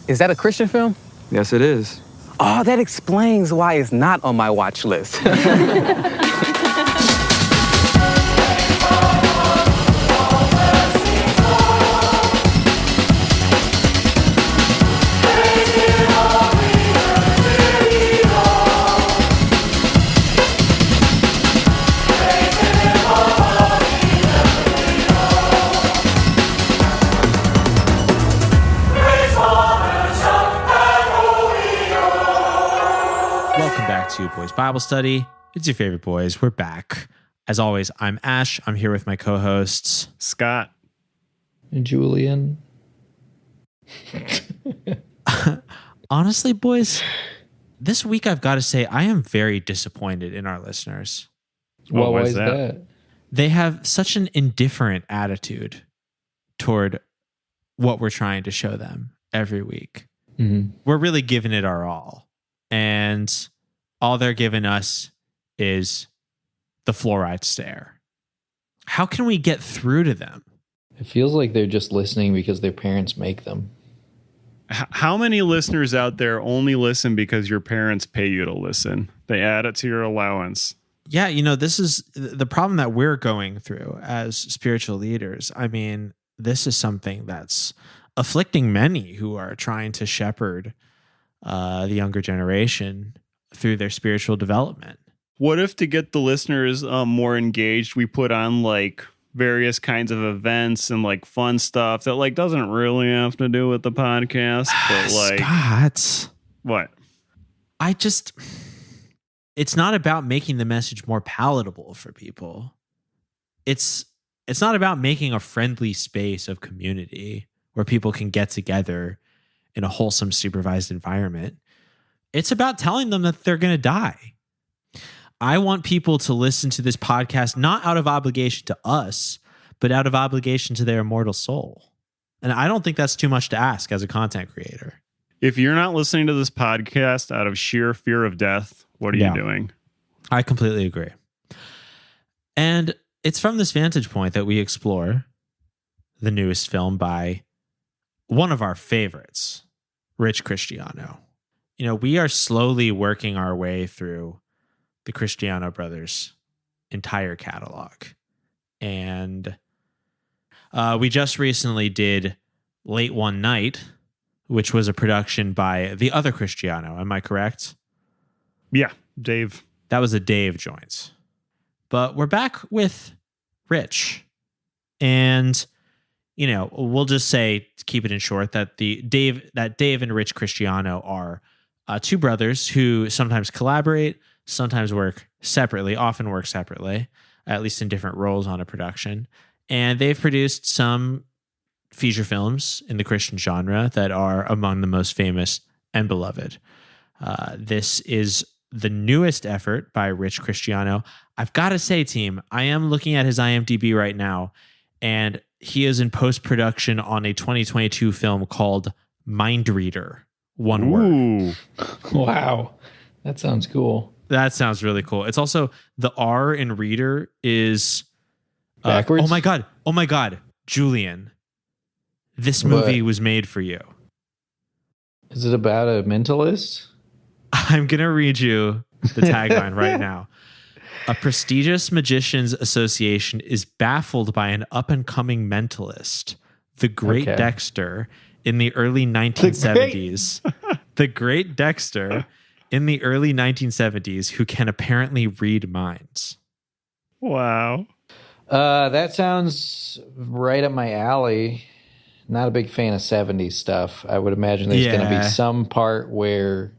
Is that a Christian film? Yes, it is. Oh, that explains why it's not on my watch list. To Boys Bible Study. It's your favorite boys. We're back. As always, I'm Ash. I'm here with my co-hosts Scott and Julian. Honestly, boys, this week I've got to say I am very disappointed in our listeners. Well, why is that? They have such an indifferent attitude toward what we're trying to show them every week. Mm-hmm. We're really giving it our all. And all they're giving us is the fluoride stare. How can we get through to them? It feels like they're just listening because their parents make them. How many listeners out there only listen because your parents pay you to listen? They add it to your allowance. Yeah, this is the problem that we're going through as spiritual leaders. I mean, this is something that's afflicting many who are trying to shepherd the younger generation through their spiritual development. What if, to get the listeners more engaged, we put on like various kinds of events and like fun stuff that like doesn't really have to do with the podcast, but like Scott, what? It's not about making the message more palatable for people. It's not about making a friendly space of community where people can get together in a wholesome, supervised environment. It's about telling them that they're going to die. I want people to listen to this podcast not out of obligation to us, but out of obligation to their immortal soul. And I don't think that's too much to ask as a content creator. If you're not listening to this podcast out of sheer fear of death, what are you doing? I completely agree. And it's from this vantage point that we explore the newest film by one of our favorites, Rich Christiano. We are slowly working our way through the Christiano brothers' entire catalog. And we just recently did Late One Night, which was a production by the other Christiano. Am I correct? Yeah, Dave. That was a Dave joint. But we're back with Rich. And we'll just say, to keep it in short, that Dave and Rich Christiano are two brothers who sometimes collaborate, sometimes work separately, often work separately, at least in different roles on a production. And they've produced some feature films in the Christian genre that are among the most famous and beloved. This is the newest effort by Rich Christiano. I've got to say, team, I am looking at his IMDb right now, and he is in post-production on a 2022 film called Mind Reader. One word. Wow. That sounds cool. That sounds really cool. It's also the R in reader is backwards. Oh my God. Julian, this movie was made for you. Is it about a mentalist? I'm going to read you the tagline right now. A prestigious magicians association is baffled by an up-and-coming mentalist, the Great Dexter, in the early 1970s. The Great Dexter in the early 1970s, who can apparently read minds. Wow. That sounds right up my alley. Not a big fan of 70s stuff. I would imagine there's going to be some part where,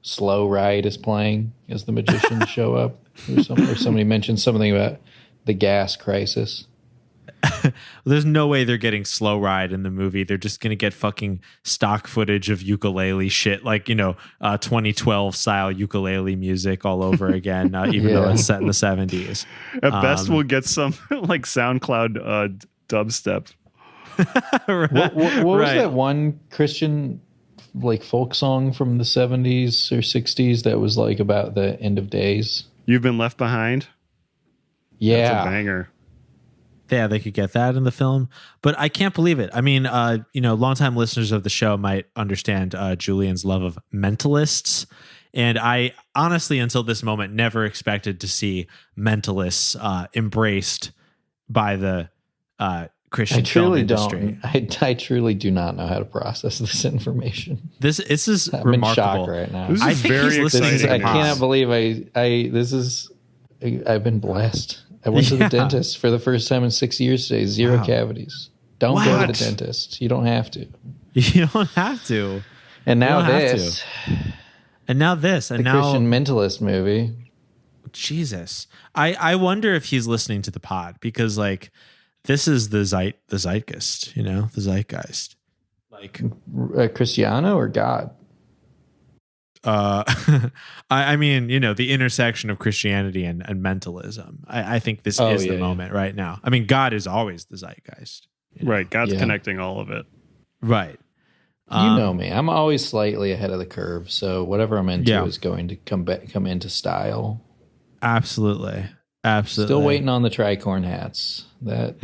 Slow Ride is playing as the magicians show up. Or somebody mentioned something about the gas crisis. There's no way they're getting Slow Ride in the movie. They're just going to get fucking stock footage of ukulele shit, like, 2012 style ukulele music all over again, even though it's set in the 70s. At best, we'll get some like SoundCloud dubstep. What was that one Christian like folk song from the 70s or 60s that was like about the end of days? You've Been Left Behind? Yeah. That's a banger. they could get that in the film, but I can't believe it. I mean, longtime listeners of the show might understand Julian's love of mentalists. And I honestly, until this moment, never expected to see mentalists embraced by the Christian film industry. I truly do not know how to process this information. This is I'm remarkable. in shock right now. This is very exciting. I cannot believe I've been blessed. I went to the dentist for the first time in 6 years today. Zero cavities. Don't go to the dentist. You don't have to. You don't have to. And now this. And now this. And the now Christian mentalist movie. Jesus. I wonder if he's listening to the pod, because like this is the zeitgeist, the zeitgeist. Like Christiano or God? I mean, the intersection of Christianity and mentalism. I think this is the moment right now. I mean, God is always the zeitgeist. Right. God's connecting all of it. Right. You know me. I'm always slightly ahead of the curve, so whatever I'm into is going to come into style. Absolutely. Still waiting on the tricorn hats. We got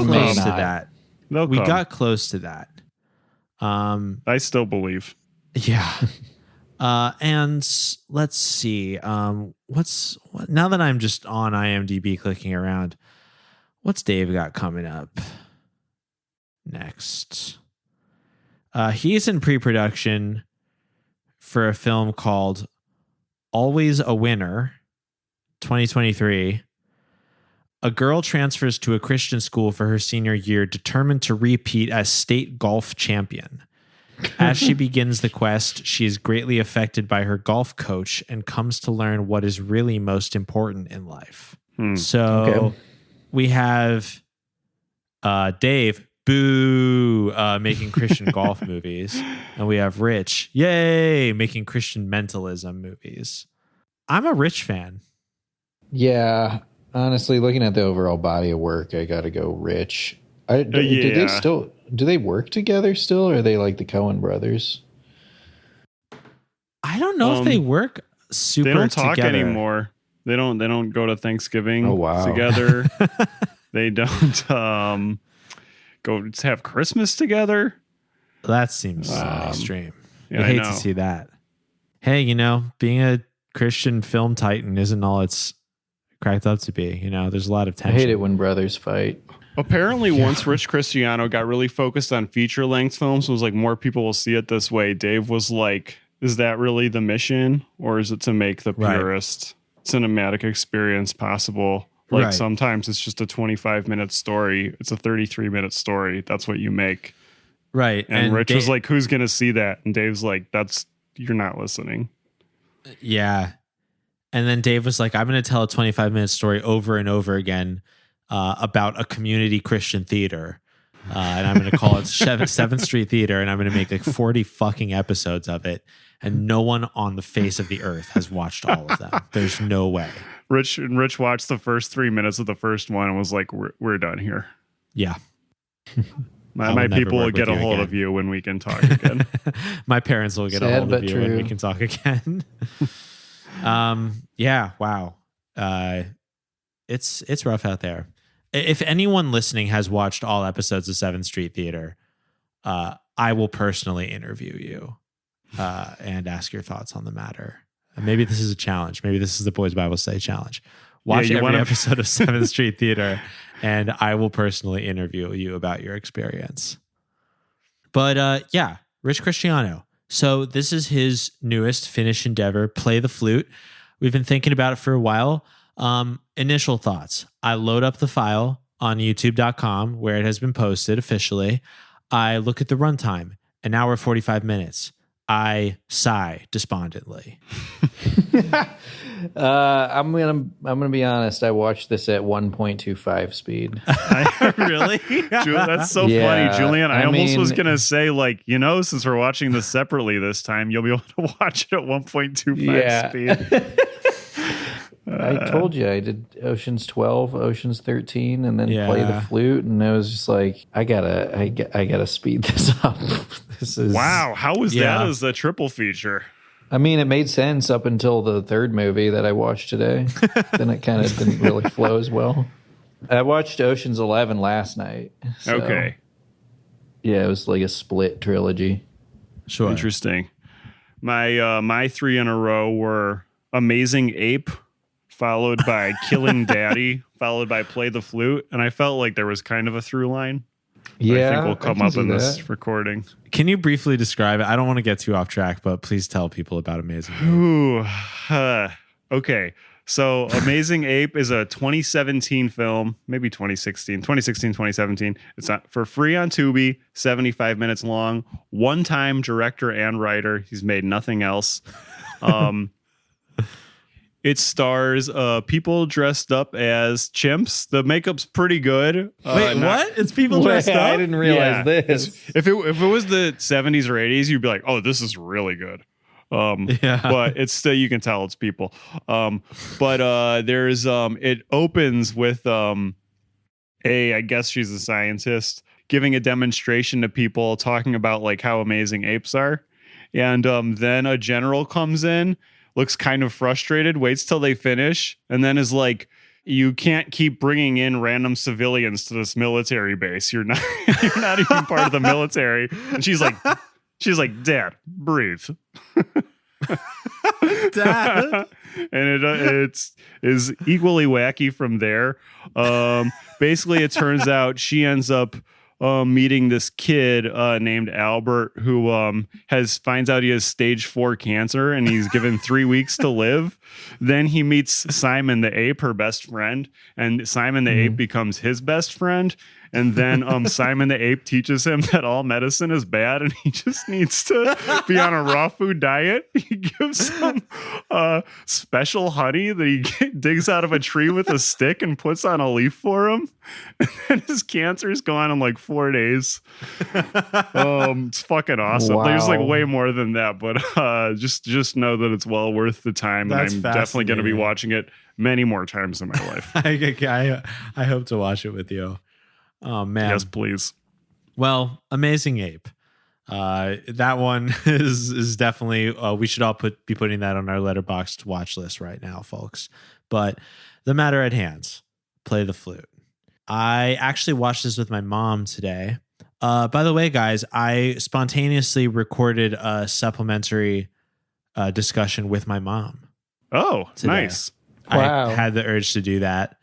close to that. We got close to that. I still believe. Yeah. And let's see. Now that I'm just on IMDb clicking around, what's Dave got coming up next? He's in pre-production for a film called Always a Winner, 2023. A girl transfers to a Christian school for her senior year, determined to repeat as state golf champion. As she begins the quest, she is greatly affected by her golf coach and comes to learn what is really most important in life. So we have Dave, making Christian golf movies. And we have Rich, yay, making Christian mentalism movies. I'm a Rich fan. Yeah, honestly, looking at the overall body of work, I got to go Rich. Do they work together still, or are they like the Coen brothers? I don't know if they work super together. They don't talk anymore. They don't go to Thanksgiving together. They don't go have Christmas together. That seems extreme. Yeah, I hate to see that. Hey, being a Christian film titan isn't all it's cracked up to be. There's a lot of tension. I hate it when brothers fight. Apparently, once Rich Christiano got really focused on feature-length films, was like, more people will see it this way. Dave was like, is that really the mission? Or is it to make the purest cinematic experience possible? Like, sometimes it's just a 25-minute story. It's a 33-minute story. That's what you make. Right. And Rich was like, who's going to see that? And Dave's like, you're not listening. Yeah. And then Dave was like, I'm going to tell a 25-minute story over and over again about a community Christian theater. And I'm going to call it 7th Street Theater. And I'm going to make like 40 fucking episodes of it. And no one on the face of the earth has watched all of them. There's no way. Rich watched the first 3 minutes of the first one and was like, we're done here. Yeah. My people will get a hold of you when we can talk again. My parents will get a hold of you when we can talk again. Yeah. Wow. It's rough out there. If anyone listening has watched all episodes of 7th Street Theater, I will personally interview you and ask your thoughts on the matter. Maybe this is a challenge. Maybe this is the Boys Bible Study challenge. Watch every episode of 7th Street Theater, and I will personally interview you about your experience. But Rich Christiano. So this is his newest Finnish endeavor, Play the Flute. We've been thinking about it for a while. Initial thoughts. I load up the file on youtube.com where it has been posted officially. I look at the runtime, an hour 45 minutes. I sigh despondently. I'm gonna be honest. I watched this at 1.25 speed. Really? That's so funny, Julian. I almost was gonna say, like, since we're watching this separately this time, you'll be able to watch it at 1.25 speed. I told you I did Ocean's 12, Ocean's 13, and then Play the Flute, and I was just like, I gotta speed this up. This is wow. How was that as a triple feature? I mean, it made sense up until the third movie that I watched today. Then it kind of didn't really flow as well. I watched Ocean's 11 last night. So, Okay. Yeah, it was like a split trilogy. Sure. Interesting. My three in a row were Amazing Ape, followed by Killing Daddy, followed by Play the Flute. And I felt like there was kind of a through line. Yeah, I think will come up in this recording. Can you briefly describe it? I don't want to get too off track, but please tell people about Amazing Ape. Ooh, okay. So Amazing Ape is a 2017 film, maybe 2016, 2017. It's not for free on Tubi, 75 minutes long, one-time director and writer. He's made nothing else. It stars people dressed up as chimps. The makeup's pretty good. Wait, what? It's people dressed up? I didn't realize this. If it was the 70s or 80s, you'd be like, oh, this is really good. But it's still, you can tell it's people. There's it opens with I guess she's a scientist giving a demonstration to people talking about like how amazing apes are. And then a general comes in, looks kind of frustrated, waits till they finish, and then is like, you can't keep bringing in random civilians to this military base. You're not even part of the military. And she's like, Dad, breathe. Dad. And it is equally wacky from there. Basically, it turns out she ends up meeting this kid named Albert who finds out he has stage 4 cancer and he's given 3 weeks to live. Then he meets Simon the ape, her best friend, and Simon the ape becomes his best friend. And then Simon the ape teaches him that all medicine is bad and he just needs to be on a raw food diet. He gives him special honey that he digs out of a tree with a stick and puts on a leaf for him. And then his cancer's gone in like 4 days. It's fucking awesome. Wow. There's like way more than that, but just know that it's well worth the time. That's and I'm definitely going to be watching it many more times in my life. I hope to watch it with you. Oh, man. Yes, please. Well, Amazing Ape. That one is definitely, we should all be putting that on our Letterboxd watch list right now, folks. But the matter at hand, Play the Flute. I actually watched this with my mom today. By the way, guys, I spontaneously recorded a supplementary discussion with my mom. Oh, today. Nice. Wow. I had the urge to do that.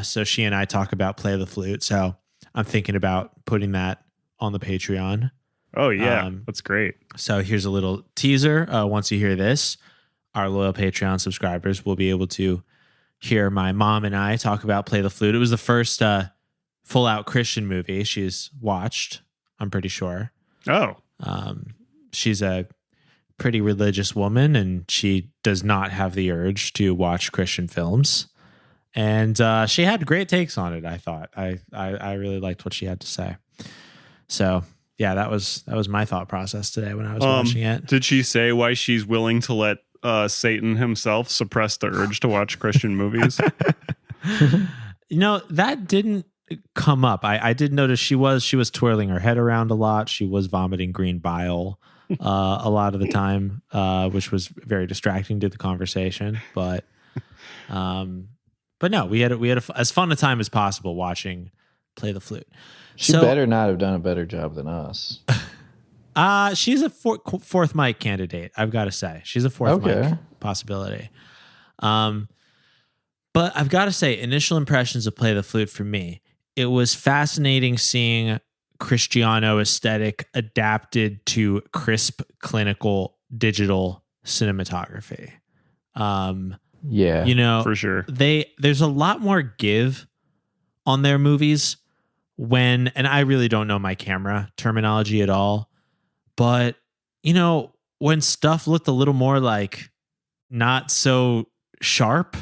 So she and I talk about Play the Flute. So I'm thinking about putting that on the Patreon. Oh, yeah. That's great. So here's a little teaser. Once you hear this, our loyal Patreon subscribers will be able to hear my mom and I talk about Play the Flute. It was the first full-out Christian movie she's watched, I'm pretty sure. Oh. She's a pretty religious woman, and she does not have the urge to watch Christian films. And she had great takes on it, I thought. I really liked what she had to say. So, yeah, that was my thought process today when I was watching it. Did she say why she's willing to let Satan himself suppress the urge to watch Christian movies? That didn't come up. I did notice she was twirling her head around a lot. She was vomiting green bile a lot of the time, which was very distracting to the conversation. But no, we had as fun a time as possible watching Play the Flute. She better not have done a better job than us. She's a fourth mic candidate, I've got to say. She's a fourth mic possibility. But I've got to say, initial impressions of Play the Flute for me, it was fascinating seeing Christiano aesthetic adapted to crisp, clinical, digital cinematography. Yeah, for sure. There's a lot more give on their movies and I really don't know my camera terminology at all, but when stuff looked a little more like not so sharp,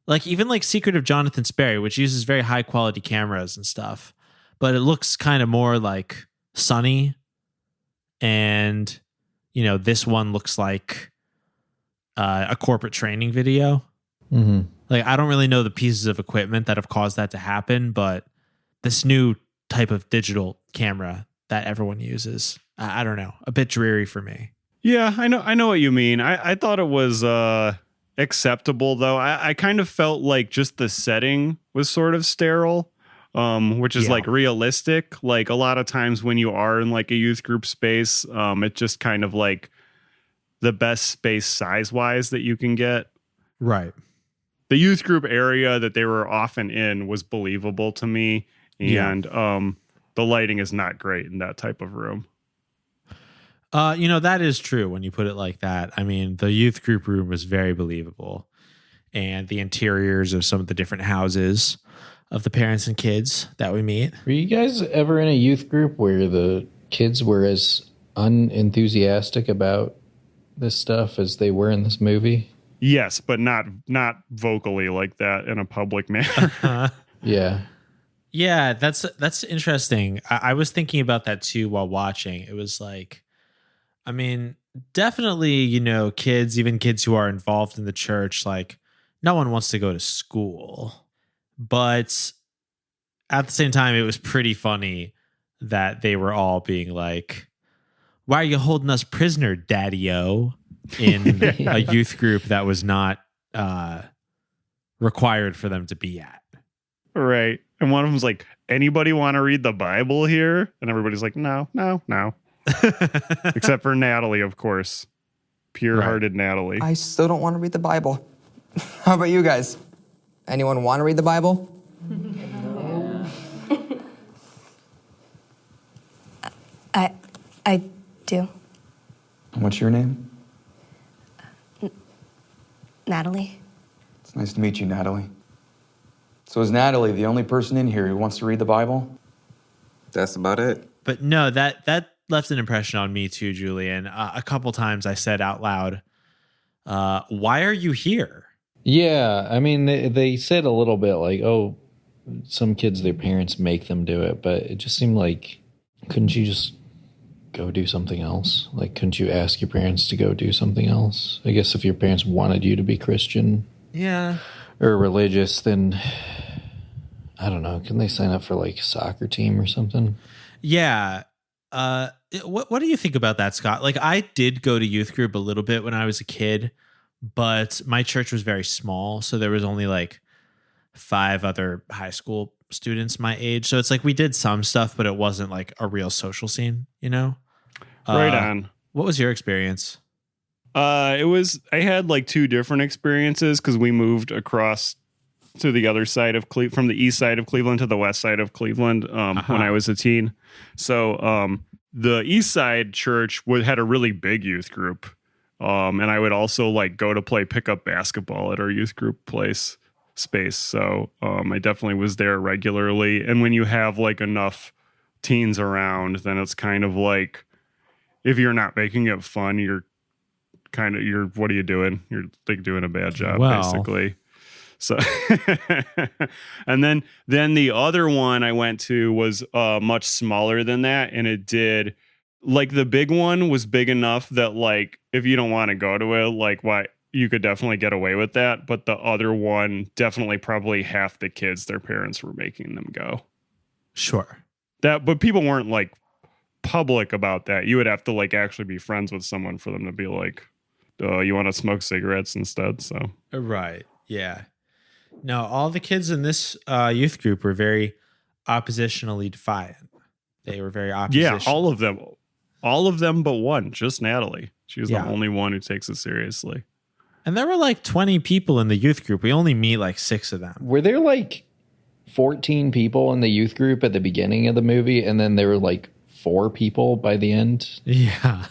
like even like Secret of Jonathan Sperry, which uses very high quality cameras and stuff, but it looks kind of more like sunny. And, this one looks like a corporate training video. Mm-hmm. Like, I don't really know the pieces of equipment that have caused that to happen, but this new type of digital camera that everyone uses, I don't know, a bit dreary for me. Yeah, I know what you mean. I thought it was acceptable, though. I kind of felt like just the setting was sort of sterile, which is like realistic. Like a lot of times when you are in like a youth group space, it just kind of like the best space size wise that you can get. Right. The youth group area that they were often in was believable to me. And the lighting is not great in that type of room. That is true when you put it like that. I mean, the youth group room was very believable. And the interiors of some of the different houses of the parents and kids that we meet. Were you guys ever in a youth group where the kids were as unenthusiastic about this stuff as they were in this movie? Yes, but not vocally like that in a public manner. Yeah. Yeah, that's interesting. I was thinking about that too while watching. It was like, I mean, definitely, kids, even kids who are involved in the church, like no one wants to go to school. But at the same time, it was pretty funny that they were all being like, why are you holding us prisoner, Daddy-O? In a youth group that was not required for them to be at. Right. And one of them's like, anybody want to read the Bible here? And everybody's like, no. Except for Natalie, of course. Pure-hearted Natalie. I still don't want to read the Bible. How about you guys? Anyone want to read the Bible? I do. What's your name? Natalie. It's nice to meet you, Natalie. So is Natalie the only person in here who wants to read the Bible? That's about it. But no, that left an impression on me too, Julian. A couple times I said out loud, why are you here? Yeah, I mean, they said a little bit like, oh, some kids, their parents make them do it, but it just seemed like, couldn't you just go do something else? Like, couldn't you ask your parents to go do something else? I guess if your parents wanted you to be Christian, or religious, then I don't know. Can they sign up for like a soccer team or something? Yeah. What do you think about that, Scott? Like, I did go to youth group a little bit when I was a kid, but my church was very small, so there was only like 5 other high school students my age. So it's like we did some stuff, but it wasn't like a real social scene, Right on. What was your experience? I had like 2 different experiences because we moved across to the other side of from the east side of Cleveland to the west side of Cleveland when I was a teen. So the east side church had a really big youth group. And I would also like go to play pickup basketball at our youth group space. So I definitely was there regularly. And when you have like enough teens around, then it's kind of like, if you're not making it fun, what are you doing? You're like doing a bad job, basically. So, and then the other one I went to was much smaller than that. And it did, like, the big one was big enough that like, if you don't want to go to it, like, why, you could definitely get away with that. But the other one, definitely probably half the kids, their parents were making them go. Sure. But people weren't like public about that. You would have to like actually be friends with someone for them to be like, you want to smoke cigarettes instead? So Right. Yeah. No, all the kids in this youth group were very oppositionally defiant. They were very oppositional. Yeah, all of them but one, just Natalie. She was the only one who takes it seriously. And there were like 20 people in the youth group. We only meet like 6 of them. Were there like 14 people in the youth group at the beginning of the movie, and then there were like 4 people by the end? Yeah.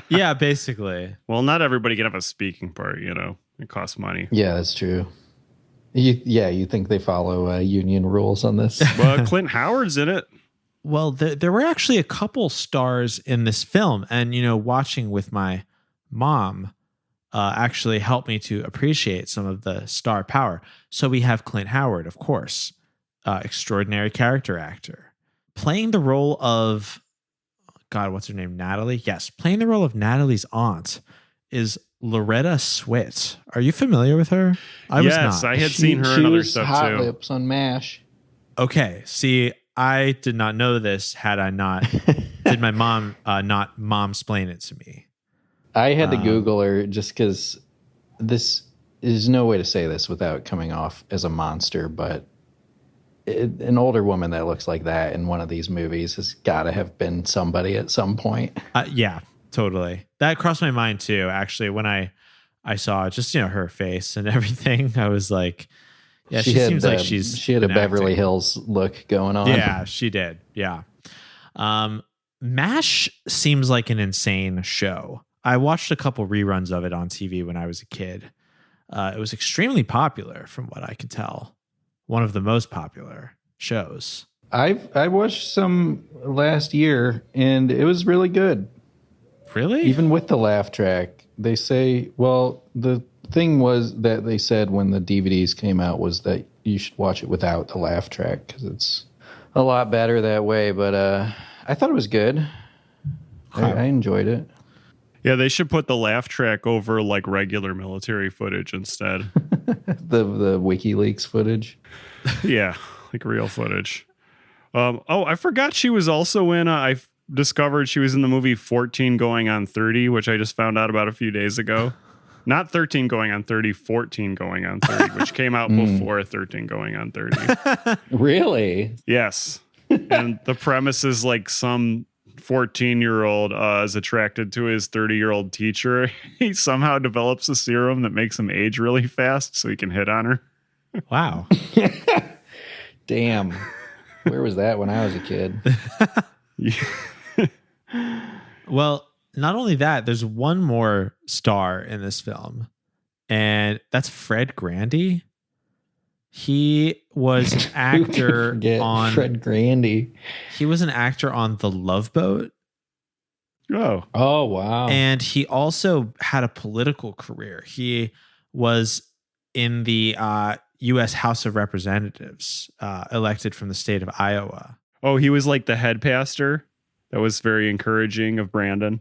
Yeah, basically. Well, not everybody can have a speaking part, It costs money. Yeah, that's true. You think they follow union rules on this? Well, Clint Howard's in it. Well, there were actually a couple stars in this film. And, watching with my mom actually helped me to appreciate some of the star power. So we have Clint Howard, of course, extraordinary character actor. Playing the role of, God, what's her name? Natalie? Yes. Playing the role of Natalie's aunt is Loretta Swit. Are you familiar with her? I was not. I had seen her in other stuff Hot too. Lips on MASH. Okay. See, I did not know this had I not, did my mom not mom-splain it to me. I had to Google her just because this is no way to say this without coming off as a monster, but an older woman that looks like that in one of these movies has got to have been somebody at some point. Yeah, totally. That crossed my mind too, actually, when I saw just, her face and everything. I was like, yeah, she seems like she had a Beverly Hills look going on. Yeah, she did. Yeah. MASH seems like an insane show. I watched a couple reruns of it on TV when I was a kid. It was extremely popular from what I can tell. One of the most popular shows. I watched some last year and it was really good. Really? Even with the laugh track. They say, well, the thing was that they said when the DVDs came out was that you should watch it without the laugh track because it's a lot better that way. But I thought it was good. I enjoyed it. Yeah, they should put the laugh track over like regular military footage instead. the WikiLeaks footage. Yeah, like real footage. I forgot she was also in. I discovered she was in the movie 14 Going on 30, which I just found out about a few days ago. Not 13 Going on 30, 14 Going on 30, which came out before 13 Going on 30. Really? Yes. And the premise is like some 14-year-old is attracted to his 30-year-old teacher. He somehow develops a serum that makes him age really fast so he can hit on her. Wow. Damn. Where was that when I was a kid? Well, not only that, there's one more star in this film, and that's Fred Grandy. He was an actor on Fred Grandy. He was an actor on The Love Boat. Oh, wow. And he also had a political career. He was in the U.S. House of Representatives, elected from the state of Iowa. Oh, he was like the head pastor. That was very encouraging of Brandon.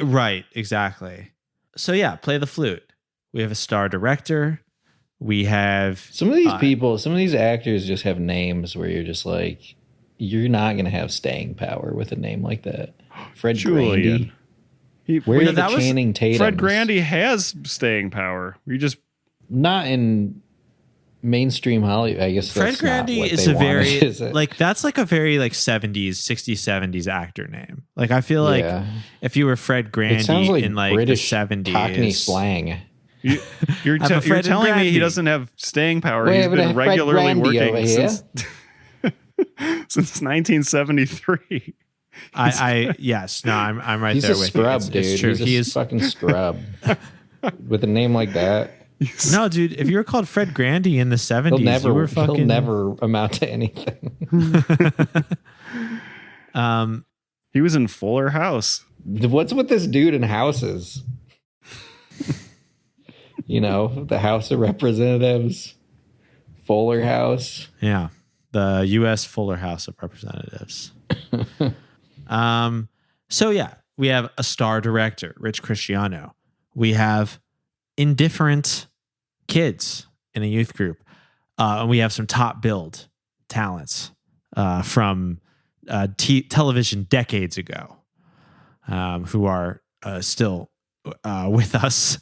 Right, exactly. So yeah, play the flute. We have a star director. We have some of these people, some of these actors just have names where you're just like, you're not going to have staying power with a name like that. Fred Grandy. Where are the Channing Tatums? Fred Grandy has staying power. We just not in mainstream Hollywood. I guess Fred Grandy is a very like that's like a very like 70s, 60s, 70s actor name. Like I feel like if you were Fred Grandy like in like British the 70s, Cockney slang. You're telling me he doesn't have staying power. He's been regularly working since 1973. Yes, no, I'm right He's there a with scrub, you. dude. It's true. He's a fucking scrub with a name like that. No, dude, if you were called Fred Grandy in the 70s, you were fucking... He'll never amount to anything. He was in Fuller House. What's with this dude in houses? The House of Representatives, Fuller House. Yeah, the U.S. Fuller House of Representatives. So yeah, we have a star director, Rich Christiano. We have indifferent kids in a youth group. And we have some top billed talents from television decades ago who are still with us,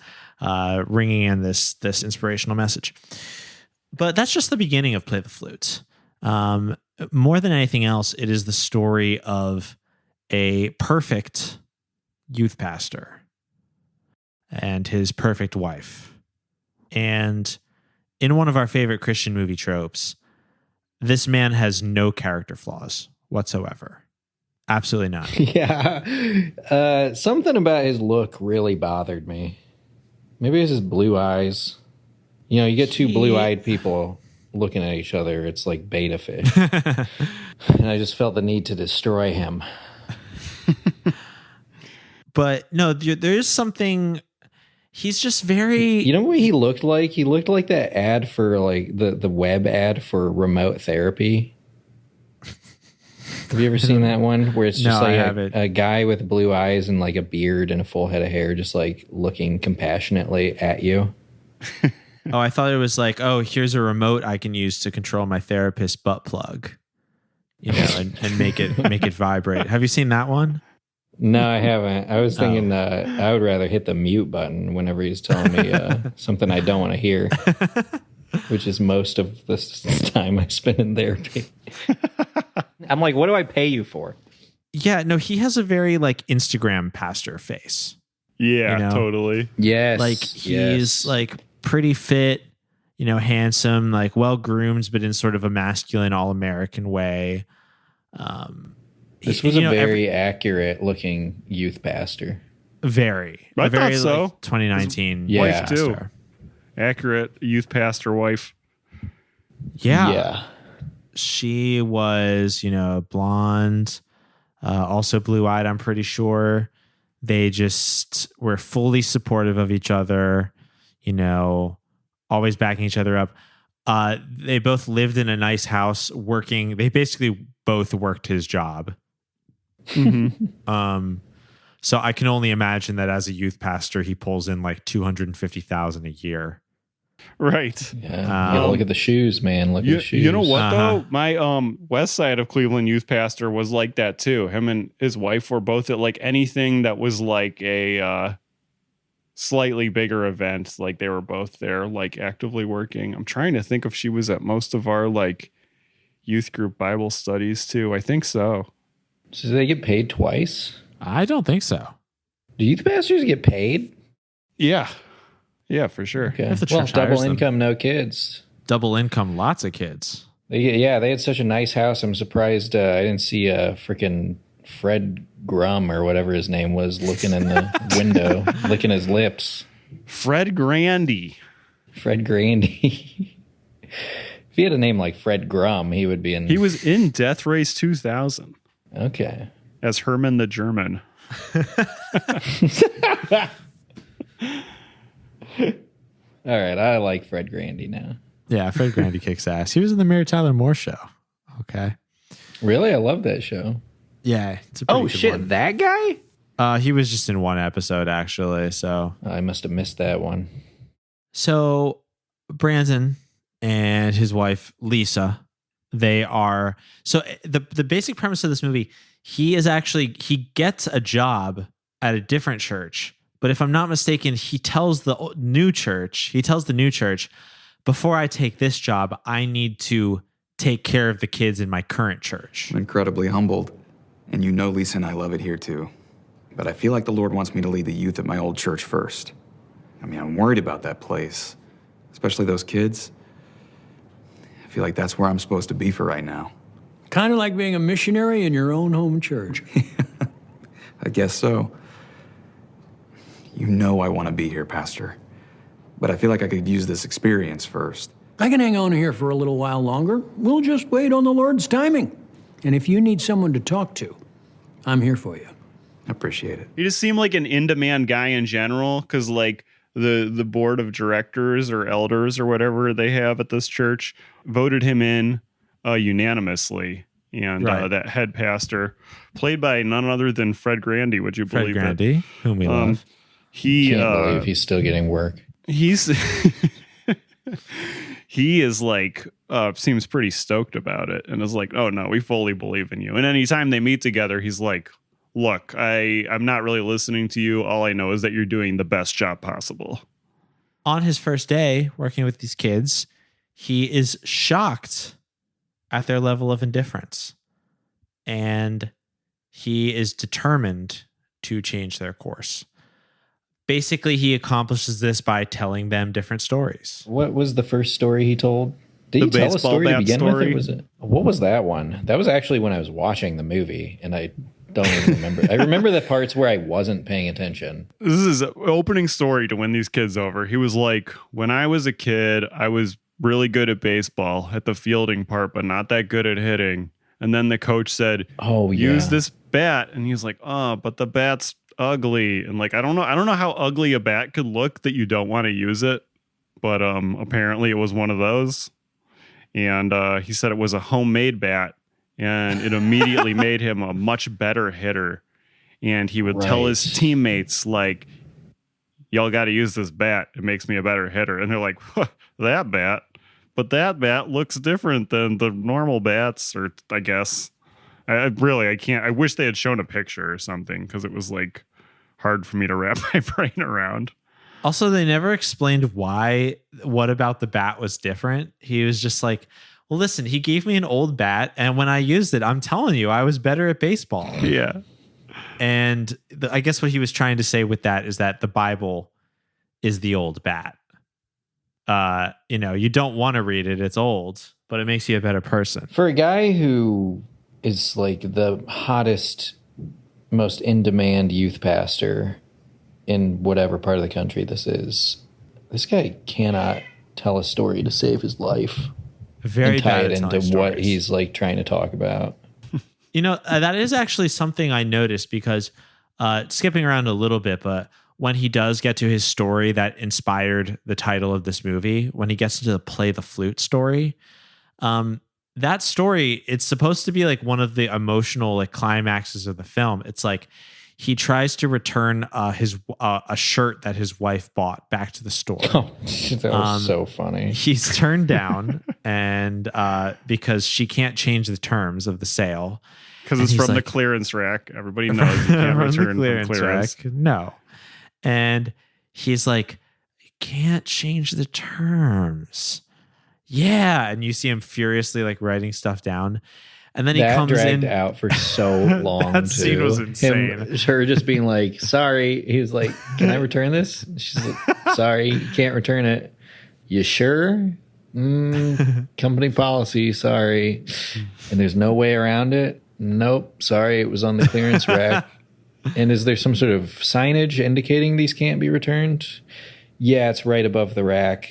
ringing in this inspirational message. But that's just the beginning of Play the Flute. More than anything else, it is the story of a perfect youth pastor and his perfect wife. And in one of our favorite Christian movie tropes, this man has no character flaws whatsoever. Absolutely none. Yeah. Something about his look really bothered me. Maybe it's his blue eyes. You get two blue-eyed people looking at each other. It's like beta fish. And I just felt the need to destroy him. But no, there is something... He's just very... You know what he looked like? He looked like that ad for like the web ad for remote therapy. Have you ever seen that one where it's just a guy with blue eyes and like a beard and a full head of hair just like looking compassionately at you? Oh, I thought it was like, oh, here's a remote I can use to control my therapist's butt plug, and make it vibrate. Have you seen that one? No, I haven't. I was thinking I would rather hit the mute button whenever he's telling me something I don't want to hear, which is most of the time I spend in therapy. I'm like, what do I pay you for? Yeah, no, he has a very like Instagram pastor face. Yeah, you know? totally. Yes. Like he's like pretty fit, handsome, like well groomed, but in sort of a masculine, all American way. This was a very accurate looking youth pastor. Very. I a very, thought so. Like, 2019 wife pastor. too. Accurate youth pastor wife. Yeah. She was, blonde, also blue-eyed, I'm pretty sure. They just were fully supportive of each other, always backing each other up. They both lived in a nice house working. They basically both worked his job. Mm-hmm. So I can only imagine that as a youth pastor, he pulls in like $250,000 a year. Right. Yeah. Look at the shoes, man. Look at the shoes. You know what though? My west side of Cleveland youth pastor was like that too. Him and his wife were both at like anything that was like a slightly bigger event. Like they were both there, like actively working. I'm trying to think if she was at most of our like youth group Bible studies too. I think so. So do they get paid twice? I don't think so. Do youth pastors get paid? Yeah. Yeah, for sure. Okay. If the Well, church hires double them. income, no kids. Double income, lots of kids. They had such a nice house. I'm surprised I didn't see freaking Fred Grum or whatever his name was looking in the window, licking his lips. Fred Grandy. Fred Grandy. If he had a name like Fred Grum, he would be in. He was in Death Race 2000 Okay. as Herman the German. All right, I like Fred Grandy now. Yeah, Fred Grandy kicks ass. He was in the Mary Tyler Moore Show. Okay. Really? I love that show. Yeah. It's a pretty good one. That guy? He was just in one episode, actually. So I must have missed that one. So Brandon and his wife, Lisa, they are... So the basic premise of this movie, he gets a job at a different church. But if I'm not mistaken, he tells the new church, before I take this job, I need to take care of the kids in my current church. I'm incredibly humbled. And Lisa and I love it here too. But I feel like the Lord wants me to lead the youth at my old church first. I mean, I'm worried about that place, especially those kids. I feel like that's where I'm supposed to be for right now. Kind of like being a missionary in your own home church. I guess so. I want to be here, Pastor. But I feel like I could use this experience first. I can hang on here for a little while longer. We'll just wait on the Lord's timing. And if you need someone to talk to, I'm here for you. I appreciate it. He just seemed like an in-demand guy in general, because like the board of directors or elders or whatever they have at this church voted him in unanimously. And that head pastor, played by none other than Fred Grandy, would you believe it? Fred Grandy, whom we love. Can't believe he's still getting work. He is like seems pretty stoked about it and is like, oh no, we fully believe in you. And anytime they meet together, he's like, look, I'm not really listening to you. All I know is that you're doing the best job possible. On his first day working with these kids, he is shocked at their level of indifference. And he is determined to change their course. Basically, he accomplishes this by telling them different stories. What was the first story he told? Did he tell a story to begin with? What was that one? That was actually when I was watching the movie, and I don't even remember. I remember the parts where I wasn't paying attention. This is an opening story to win these kids over. He was like, when I was a kid, I was really good at baseball, at the fielding part, but not that good at hitting. And then the coach said, use this bat. And he was like, oh, but the bat's ugly. And like, I don't know how ugly a bat could look that you don't want to use it. But apparently it was one of those. And he said it was a homemade bat. And it immediately made him a much better hitter. And he would tell his teammates, like, y'all got to use this bat. It makes me a better hitter. And they're like, that bat? But that bat looks different than the normal bats, or I guess. I can't. I wish they had shown a picture or something because it was like hard for me to wrap my brain around. Also, they never explained what about the bat was different. He was just like, well, listen, he gave me an old bat, and when I used it, I'm telling you, I was better at baseball. Yeah. And I guess what he was trying to say with that is that the Bible is the old bat. You don't want to read it. It's old, but it makes you a better person. For a guy who is like the hottest, most in-demand youth pastor in whatever part of the country this guy cannot tell a story to save his life. Very and tie bad it at into telling what stories. he's like trying to talk about. That is actually something I noticed because skipping around a little bit, but when he does get to his story that inspired the title of this movie, when he gets into the play the flute story, that story, it's supposed to be like one of the emotional like climaxes of the film. It's like he tries to return a shirt that his wife bought back to the store. Oh, that was so funny. He's turned down and because she can't change the terms of the sale. Because it's from the clearance rack. Everybody knows you can't return from clearance. Rack. No. And he's like, you can't change the terms. Yeah. And you see him furiously like writing stuff down. And then he comes dragged in out for so long. That scene was insane. Her just being like, sorry. He was like, can I return this? She's like, sorry, you can't return it. You sure? Company policy, sorry. And there's no way around it? Nope, sorry, it was on the clearance rack. And is there some sort of signage indicating these can't be returned? Yeah, it's right above the rack.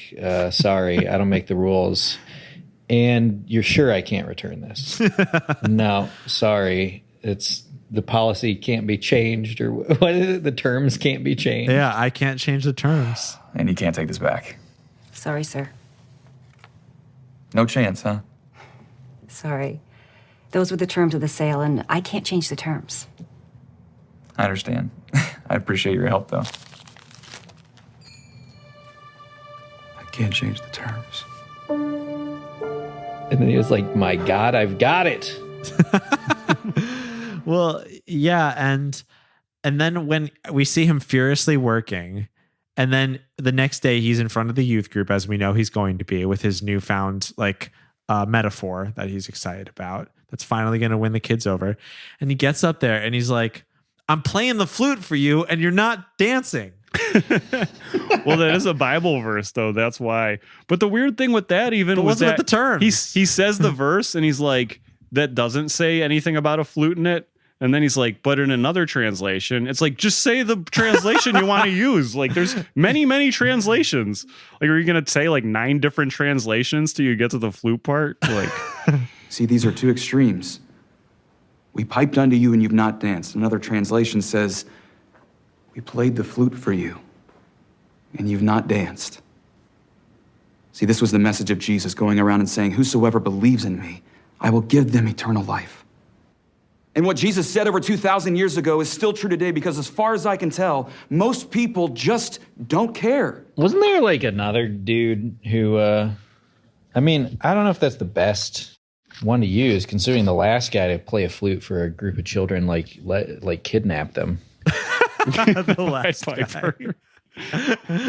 Sorry, I don't make the rules. And you're sure I can't return this? No, sorry. It's the policy can't be changed, or what is it? The terms can't be changed. Yeah, I can't change the terms. And you can't take this back. Sorry, sir. No chance, huh? Sorry. Those were the terms of the sale, and I can't change the terms. I understand. I appreciate your help, though. I can't change the terms. And then he was like, my God, I've got it. Well, yeah, and then when we see him furiously working, and then the next day he's in front of the youth group, as we know he's going to be, with his newfound like metaphor that he's excited about. That's finally going to win the kids over. And he gets up there and he's like, I'm playing the flute for you and you're not dancing. Well, that is a Bible verse, though. That's why. But the weird thing with that even was that the term. He says the verse and he's like, that doesn't say anything about a flute in it. And then he's like, but in another translation, it's like, just say the translation you want to use. Like, there's many, many translations. Like, are you going to say like 9 different translations till you get to the flute part? Like, See, these are two extremes. We piped unto you and you've not danced. Another translation says, we played the flute for you and you've not danced. See, this was the message of Jesus going around and saying, whosoever believes in me, I will give them eternal life. And what Jesus said over 2,000 years ago is still true today because as far as I can tell, most people just don't care. Wasn't there like another dude who, I mean, I don't know if that's the best one to use, considering the last guy to play a flute for a group of children, like kidnapped them. The last Piper.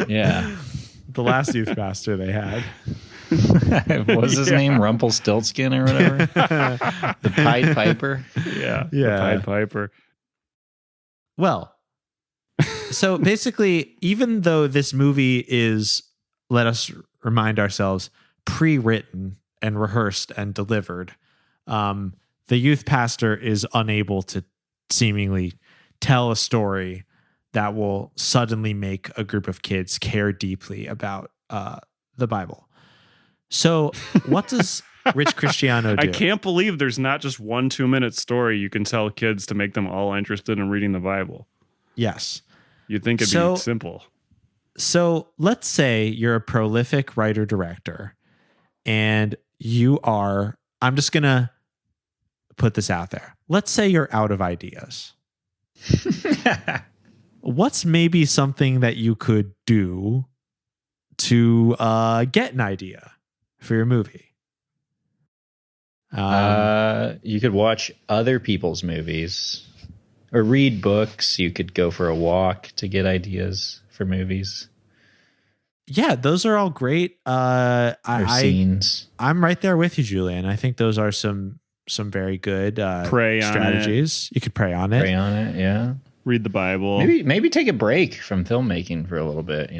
Yeah. The last youth pastor they had. What was his name? Rumpelstiltskin or whatever? The Pied Piper? yeah. Yeah. The Pied Piper. Well, so basically, even though this movie is, let us remind ourselves, pre-written and rehearsed and delivered, the youth pastor is unable to seemingly tell a story that will suddenly make a group of kids care deeply about the Bible. So what does Rich Christiano do? I can't believe there's not just 1 2-minute story you can tell kids to make them all interested in reading the Bible. Yes. You'd think it'd be simple. So let's say you're a prolific writer-director and you are, I'm just going to put this out there. Let's say you're out of ideas. What's maybe something that you could do to get an idea for your movie? You could watch other people's movies or read books. You could go for a walk to get ideas for movies. Yeah, those are all great. Scenes. I'm right there with you, Julian. I think those are some very good pray strategies. You could pray on it. Pray on it, yeah. Read the Bible. Maybe take a break from filmmaking for a little bit.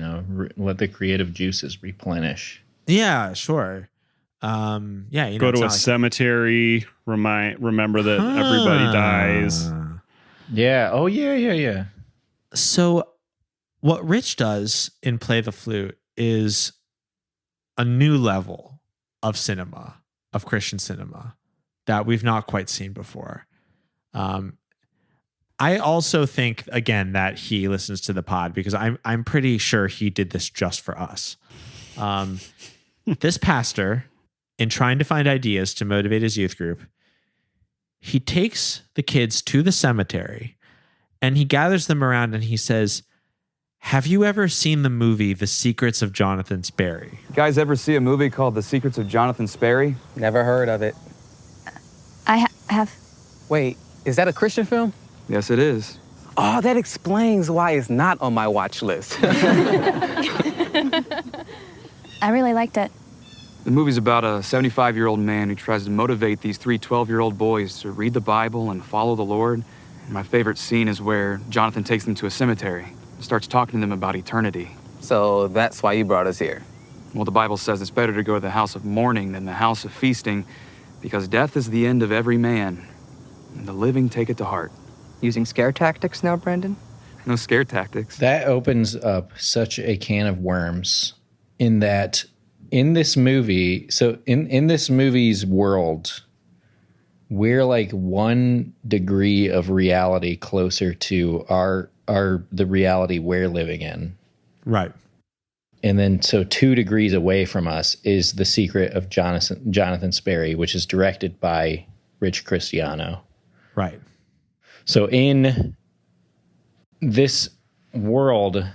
Let the creative juices replenish. Yeah, sure. Go to a cemetery. Remember that everybody dies. Yeah. Oh, yeah. So what Rich does in Play the Flute is a new level of cinema, of Christian cinema, that we've not quite seen before. I also think, again, that he listens to the pod because I'm pretty sure he did this just for us. This pastor, in trying to find ideas to motivate his youth group, he takes the kids to the cemetery and he gathers them around and he says, have you ever seen the movie The Secrets of Jonathan Sperry? You guys ever see a movie called The Secrets of Jonathan Sperry? Never heard of it. I have. Wait, is that a Christian film? Yes, it is. Oh, that explains why it's not on my watch list. I really liked it. The movie's about a 75-year-old man who tries to motivate these three 12-year-old boys to read the Bible and follow the Lord. And my favorite scene is where Jonathan takes them to a cemetery and starts talking to them about eternity. So that's why you brought us here. Well, the Bible says it's better to go to the house of mourning than the house of feasting because death is the end of every man, and the living take it to heart. Using scare tactics now, Brandon? No scare tactics. That opens up such a can of worms in that in this movie, so in this movie's world, we're like 1 degree of reality closer to the reality we're living in. Right. And then so 2 degrees away from us is The Secret of Jonathan Sperry, which is directed by Rich Christiano. Right. So in this world,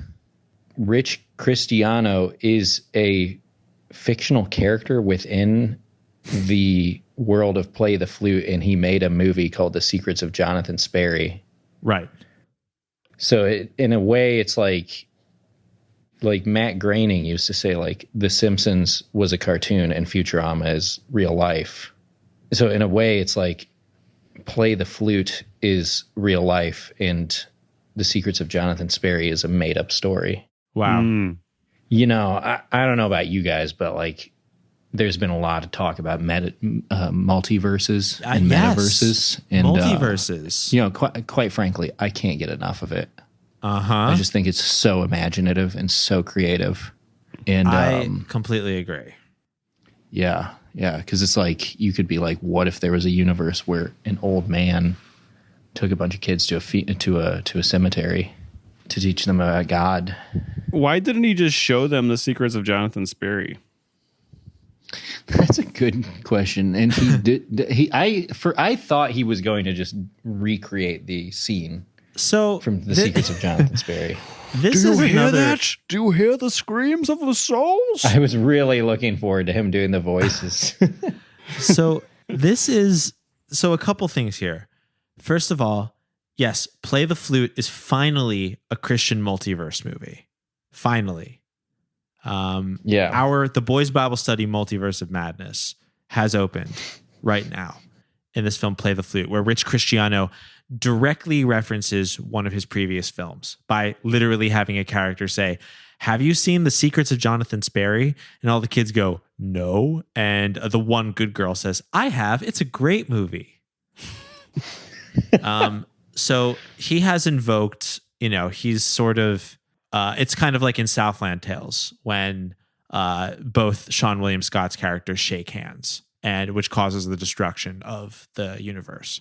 Rich Christiano is a fictional character within the world of Play the Flute, and he made a movie called The Secrets of Jonathan Sperry. Right. So in a way, it's like Matt Groening used to say, like, The Simpsons was a cartoon and Futurama is real life. So in a way, it's like Play the Flute is real life and The Secrets of Jonathan Sperry is a made-up story. Wow. I don't know about you guys, but like there's been a lot of talk about multiverses and metaverses. And multiverses. Quite frankly, I can't get enough of it. Uh-huh. I just think it's so imaginative and so creative. And I completely agree. Yeah, because it's like you could be like, what if there was a universe where an old man took a bunch of kids to a cemetery to teach them about God? Why didn't he just show them The Secrets of Jonathan Sperry? That's a good question. And he did. I thought he was going to just recreate the scene. So from The Secrets of Jonathan Sperry. Do you hear that? Do you hear the screams of the souls? I was really looking forward to him doing the voices. So a couple things here. First of all, yes, Play the Flute is finally a Christian multiverse movie. Finally. The Boys Bible Study Multiverse of Madness has opened right now in this film Play the Flute, where Rich Christiano directly references one of his previous films by literally having a character say, have you seen The Secrets of Jonathan Sperry? And all the kids go, no. And the one good girl says, I have. It's a great movie. So he has invoked, he's sort of, it's kind of like in Southland Tales when both Sean William Scott's characters shake hands, and which causes the destruction of the universe.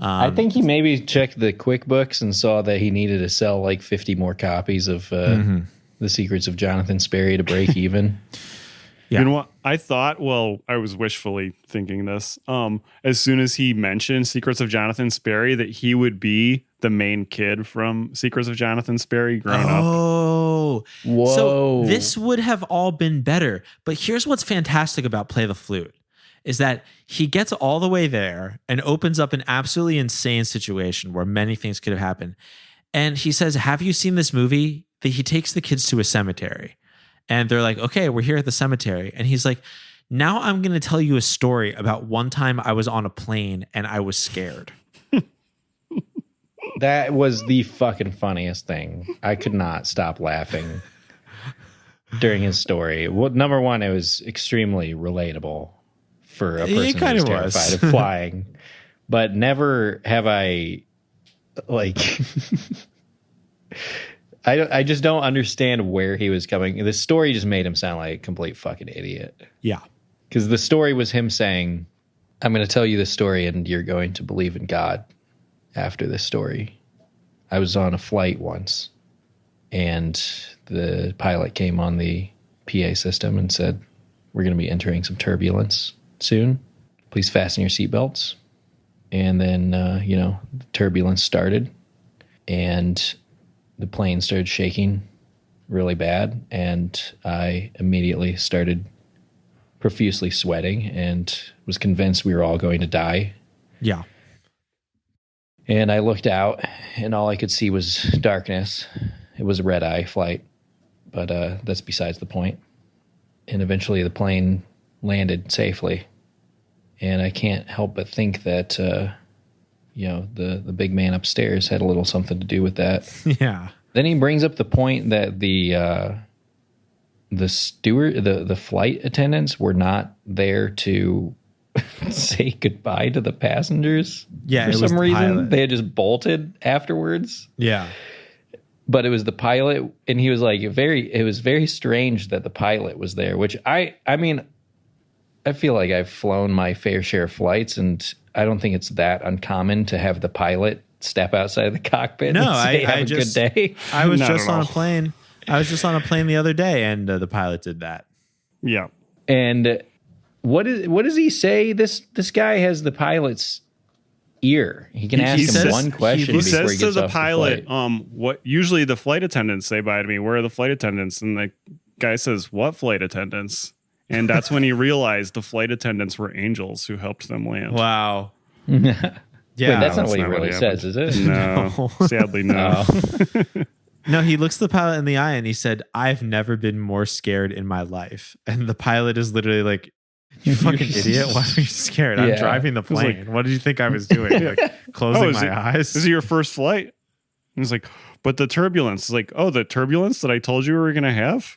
I think he maybe checked the QuickBooks and saw that he needed to sell like 50 more copies of The Secrets of Jonathan Sperry to break even. Yeah. You know what? I thought, I was wishfully thinking this. As soon as he mentioned Secrets of Jonathan Sperry, that he would be the main kid from Secrets of Jonathan Sperry growing up. Oh, whoa. So this would have all been better. But here's what's fantastic about Play the Flute is that he gets all the way there and opens up an absolutely insane situation where many things could have happened. And he says, have you seen this movie? That he takes the kids to a cemetery and they're like, okay, we're here at the cemetery. And he's like, now I'm going to tell you a story about one time I was on a plane and I was scared. That was the fucking funniest thing. I could not stop laughing during his story. Well, number one, it was extremely relatable for a person who's terrified of flying. But never have I, like, I just don't understand where he was coming. The story just made him sound like a complete fucking idiot. Yeah. Because the story was him saying, I'm going to tell you this story and you're going to believe in God after this story. I was on a flight once and the pilot came on the PA system and said, we're going to be entering some turbulence soon. Please fasten your seatbelts. And then, the turbulence started and the plane started shaking really bad. And I immediately started profusely sweating and was convinced we were all going to die. Yeah. And I looked out and all I could see was darkness. It was a red-eye flight, but that's besides the point. And eventually the plane landed safely. And I can't help but think that, the big man upstairs had a little something to do with that. Yeah. Then he brings up the point that the steward, the flight attendants were not there to say goodbye to the passengers. Yeah, for some reason they had just bolted afterwards. Yeah. But it was the pilot, and he was like, it was very strange that the pilot was there, which I mean, I feel like I've flown my fair share of flights, and I don't think it's that uncommon to have the pilot step outside of the cockpit and say, have a good day. I was just on a plane. I was just on a plane the other day, and the pilot did that. Yeah. And what does he say? This guy has the pilot's ear. He can ask him one question. He says to the pilot, what usually the flight attendants say by to me, where are the flight attendants? And the guy says, what flight attendants? And that's when he realized the flight attendants were angels who helped them land. Wow. Yeah. Wait, that's not what he really happened. says, is it? No. Sadly, no. No, he looks the pilot in the eye and he said, I've never been more scared in my life. And the pilot is literally like, you fucking idiot. Why are you scared? I'm driving the plane. What did you think I was doing? Like, closing my eyes? This is your first flight? And he's like, but the turbulence. It's like, the turbulence that I told you we were going to have?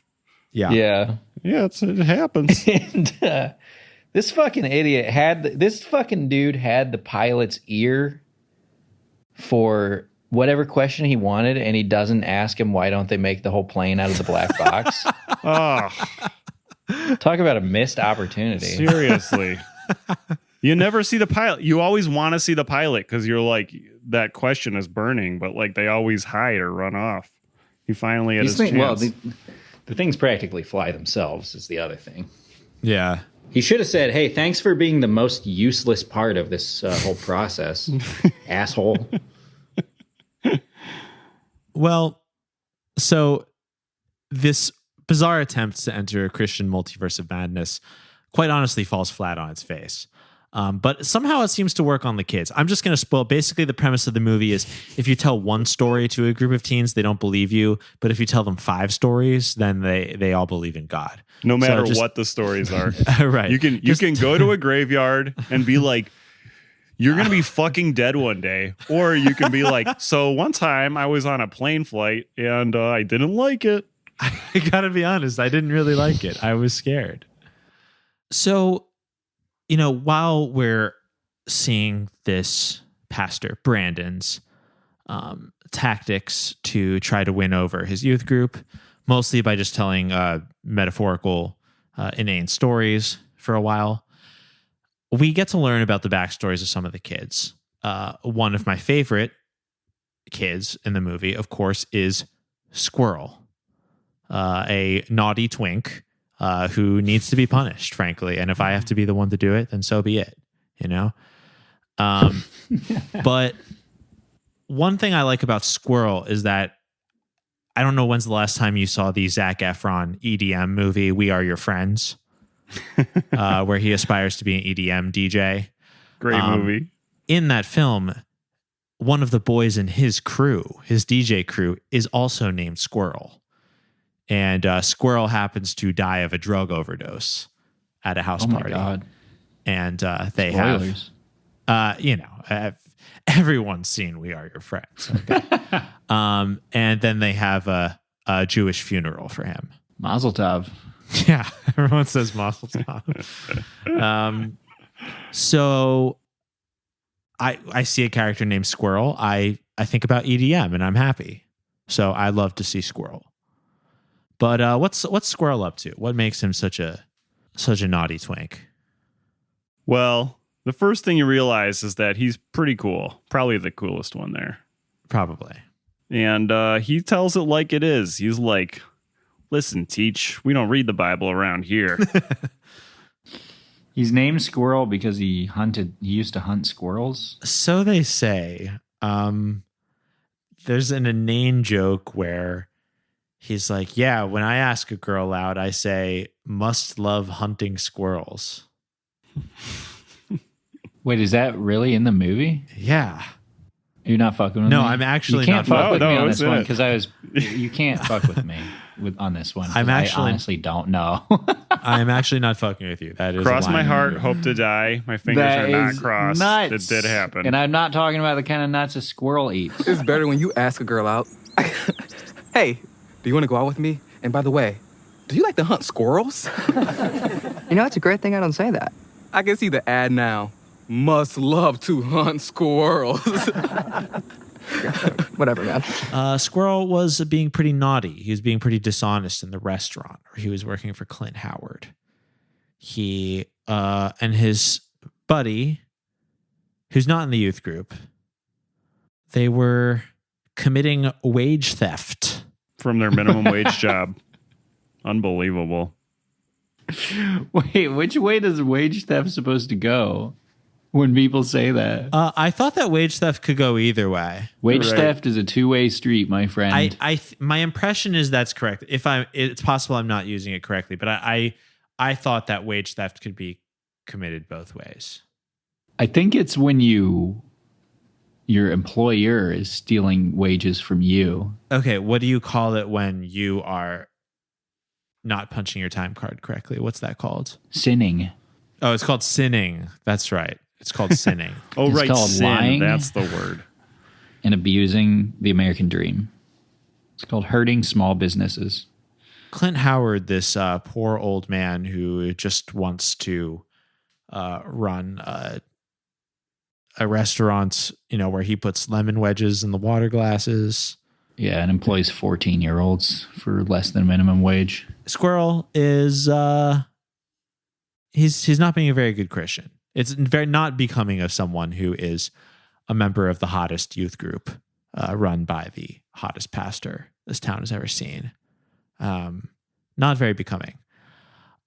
Yeah. Yeah. Yeah, it happens. And this fucking dude had the pilot's ear for whatever question he wanted, and he doesn't ask him, why don't they make the whole plane out of the black box? Talk about a missed opportunity. Seriously. You never see the pilot. You always want to see the pilot because you're like, that question is burning, but like they always hide or run off. He finally had his chance. Well, the things practically fly themselves is the other thing. Yeah. He should have said, hey, thanks for being the most useless part of this whole process, asshole. Well, so this bizarre attempt to enter a Christian multiverse of madness quite honestly falls flat on its face. But somehow it seems to work on the kids. I'm just going to spoil. Basically, the premise of the movie is if you tell one story to a group of teens, they don't believe you. But if you tell them 5 stories, then they all believe in God. No matter what the stories are. Right. You can go to a graveyard and be like, you're going to be fucking dead one day. Or you can be like, so one time I was on a plane flight and I didn't like it. I gotta be honest, I didn't really like it. I was scared. So, while we're seeing this pastor, Brandon's tactics to try to win over his youth group, mostly by just telling metaphorical, inane stories for a while, we get to learn about the backstories of some of the kids. One of my favorite kids in the movie, of course, is Squirrel, a naughty twink who needs to be punished, frankly. And if I have to be the one to do it, then so be it, But one thing I like about Squirrel is that I don't know when's the last time you saw the Zac Efron EDM movie, We Are Your Friends. where he aspires to be an EDM DJ. Great movie. In that film, one of the boys in his crew, his DJ crew, is also named Squirrel. And Squirrel happens to die of a drug overdose at a house party. Oh, my God. And they Spoilers. have, everyone's seen We Are Your Friends. Okay? And then they have a Jewish funeral for him. Mazel tov. Yeah, everyone says Mazel tov. So I see a character named Squirrel. I think about EDM and I'm happy. So I love to see Squirrel. But what's Squirrel up to? What makes him such a naughty twink? Well, the first thing you realize is that he's pretty cool. Probably the coolest one there. Probably. And he tells it like it is. He's like, listen, Teach, we don't read the Bible around here. He's named Squirrel because he used to hunt squirrels. So they say. There's an inane joke where he's like, yeah, when I ask a girl out, I say, must love hunting squirrels. Wait, is that really in the movie? Yeah. You're not fucking with me? No, I'm actually you can't not fuck with me on it's this one in because you can't fuck with me on this one. I honestly don't know. I am actually not fucking with you. That is Cross a line my in the heart, movie. hope to die. My fingers That are not is crossed. nuts. It did happen. And I'm not talking about the kind of nuts a squirrel eats. It's better when you ask a girl out. Hey, do you want to go out with me? And by the way, do you like to hunt squirrels? It's a great thing I don't say that. I can see the ad now. Must love to hunt squirrels. Whatever, man. Squirrel was being pretty naughty. He was being pretty dishonest in the restaurant where he was working for Clint Howard. He and his buddy, who's not in the youth group, they were committing wage theft. From their minimum wage job. Unbelievable. Wait, which way does wage theft supposed to go when people say that? I thought that wage theft could go either way. Wage theft is a two-way street, my friend. My impression is that's correct. It's possible I'm not using it correctly, but I thought that wage theft could be committed both ways. I think it's when your employer is stealing wages from you. Okay, what do you call it when you are not punching your time card correctly? What's that called? Sinning. Oh, it's called sinning. That's right. It's called sinning. Oh, It's right. called Sin. lying. That's the word. And abusing the American dream. It's called hurting small businesses. Clint Howard, this poor old man who just wants to run a restaurant, where he puts lemon wedges in the water glasses. Yeah, and employs 14-year-olds for less than minimum wage. Squirrel is he's not being a very good Christian. It's very not becoming of someone who is a member of the hottest youth group run by the hottest pastor this town has ever seen. Not very becoming.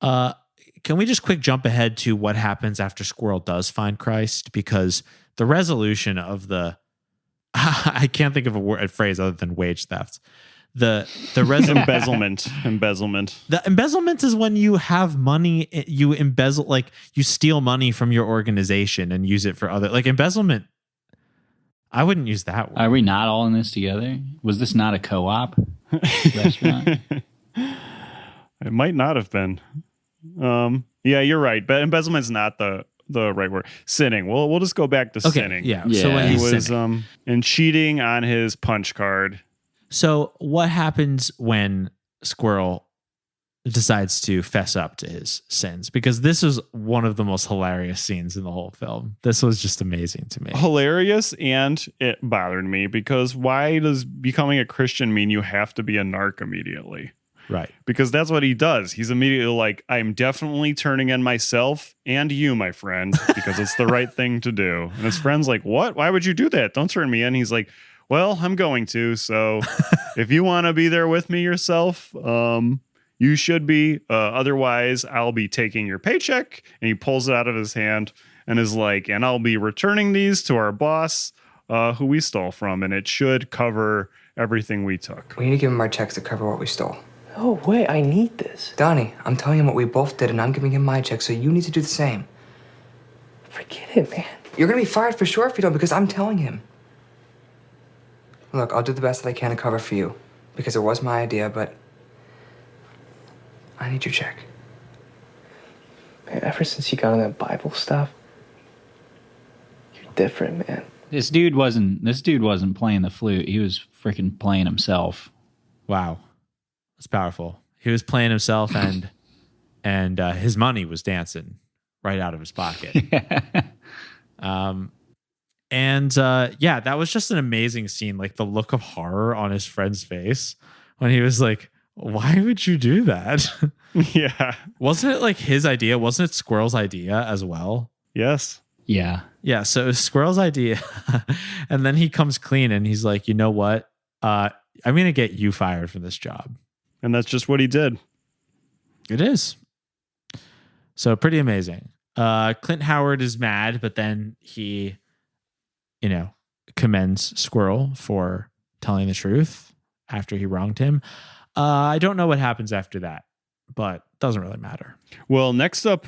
Can we just quick jump ahead to what happens after Squirrel does find Christ? Because the resolution of the I can't think of a phrase other than wage theft. The embezzlement. The embezzlement is when you have money, you embezzle, like you steal money from your organization and use it for other, like embezzlement. I wouldn't use that word. Are we not all in this together? Was this not a co-op restaurant? It might not have been. Yeah, you're right. But embezzlement's not the right word. Sinning. We'll just go back to sinning. Yeah. Yeah. So when He he's was sinning. and cheating on his punch card. So what happens when Squirrel decides to fess up to his sins? Because this is one of the most hilarious scenes in the whole film. This was just amazing to me. Hilarious, and it bothered me because why does becoming a Christian mean you have to be a narc immediately? Right. Because that's what he does. He's immediately like, I'm definitely turning in myself and you, my friend, because it's the right thing to do. And his friend's like, what? Why would you do that? Don't turn me in. He's like, well, I'm going to. So if you want to be there with me yourself, you should be. Otherwise, I'll be taking your paycheck. And he pulls it out of his hand and is like, and I'll be returning these to our boss, who we stole from. And it should cover everything we took. We need to give him our checks to cover what we stole. No way, I need this. Donnie, I'm telling him what we both did, and I'm giving him my check, so you need to do the same. Forget it, man. You're gonna be fired for sure if you don't, because I'm telling him. Look, I'll do the best that I can to cover for you, because it was my idea, but I need your check. Man, ever since you got on that Bible stuff, you're different, man. This dude wasn't playing the flute. He was freaking playing himself. Wow. That's powerful. He was playing himself and his money was dancing right out of his pocket. That was just an amazing scene. Like the look of horror on his friend's face when he was like, why would you do that? Yeah. Wasn't it like his idea? Wasn't it Squirrel's idea as well? Yes. Yeah. Yeah. So it was Squirrel's idea. And then he comes clean and he's like, you know what? I'm going to get you fired from this job. And that's just what he did. It is. So pretty amazing. Clint Howard is mad, but then he, commends Squirrel for telling the truth after he wronged him. I don't know what happens after that, but doesn't really matter. Well, next up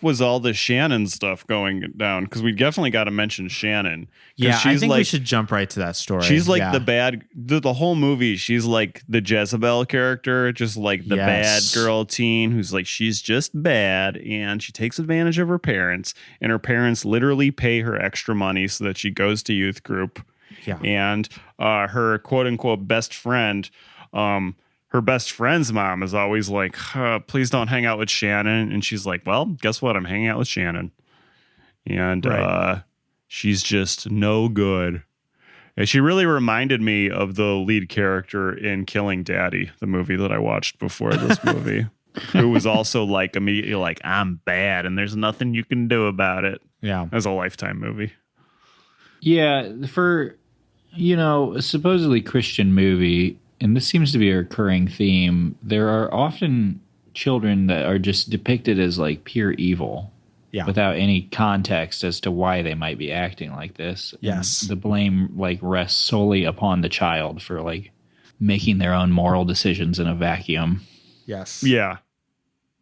was all the Shannon stuff going down, because we definitely got to mention Shannon. Yeah, I think we should jump right to that story. She's like the whole movie. She's like the Jezebel character, just like the bad girl teen who's like, she's just bad and she takes advantage of her parents, and her parents literally pay her extra money so that she goes to youth group. Yeah. And her quote unquote best friend, her best friend's mom is always like, please don't hang out with Shannon. And she's like, well, guess what? I'm hanging out with Shannon. And she's just no good. And she really reminded me of the lead character in Killing Daddy, the movie that I watched before this movie, who was also like immediately like, I'm bad and there's nothing you can do about it. Yeah. As a Lifetime movie. Yeah. For, a supposedly Christian movie, and this seems to be a recurring theme, there are often children that are just depicted as like pure evil, without any context as to why they might be acting like this. Yes. And the blame like rests solely upon the child for like making their own moral decisions in a vacuum. Yes. Yeah.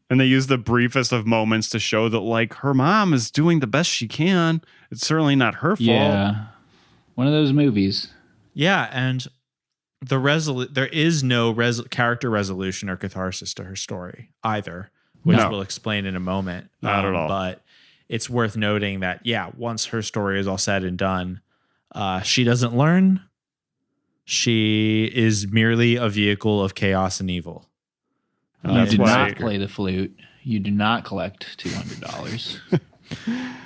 And they use the briefest of moments to show that like her mom is doing the best she can. It's certainly not her fault. Yeah. One of those movies. Yeah. And there is no character resolution or catharsis to her story either, which we'll explain in a moment. Not at all. But it's worth noting that, once her story is all said and done, she doesn't learn. She is merely a vehicle of chaos and evil. You do not play the flute. You do not collect $200.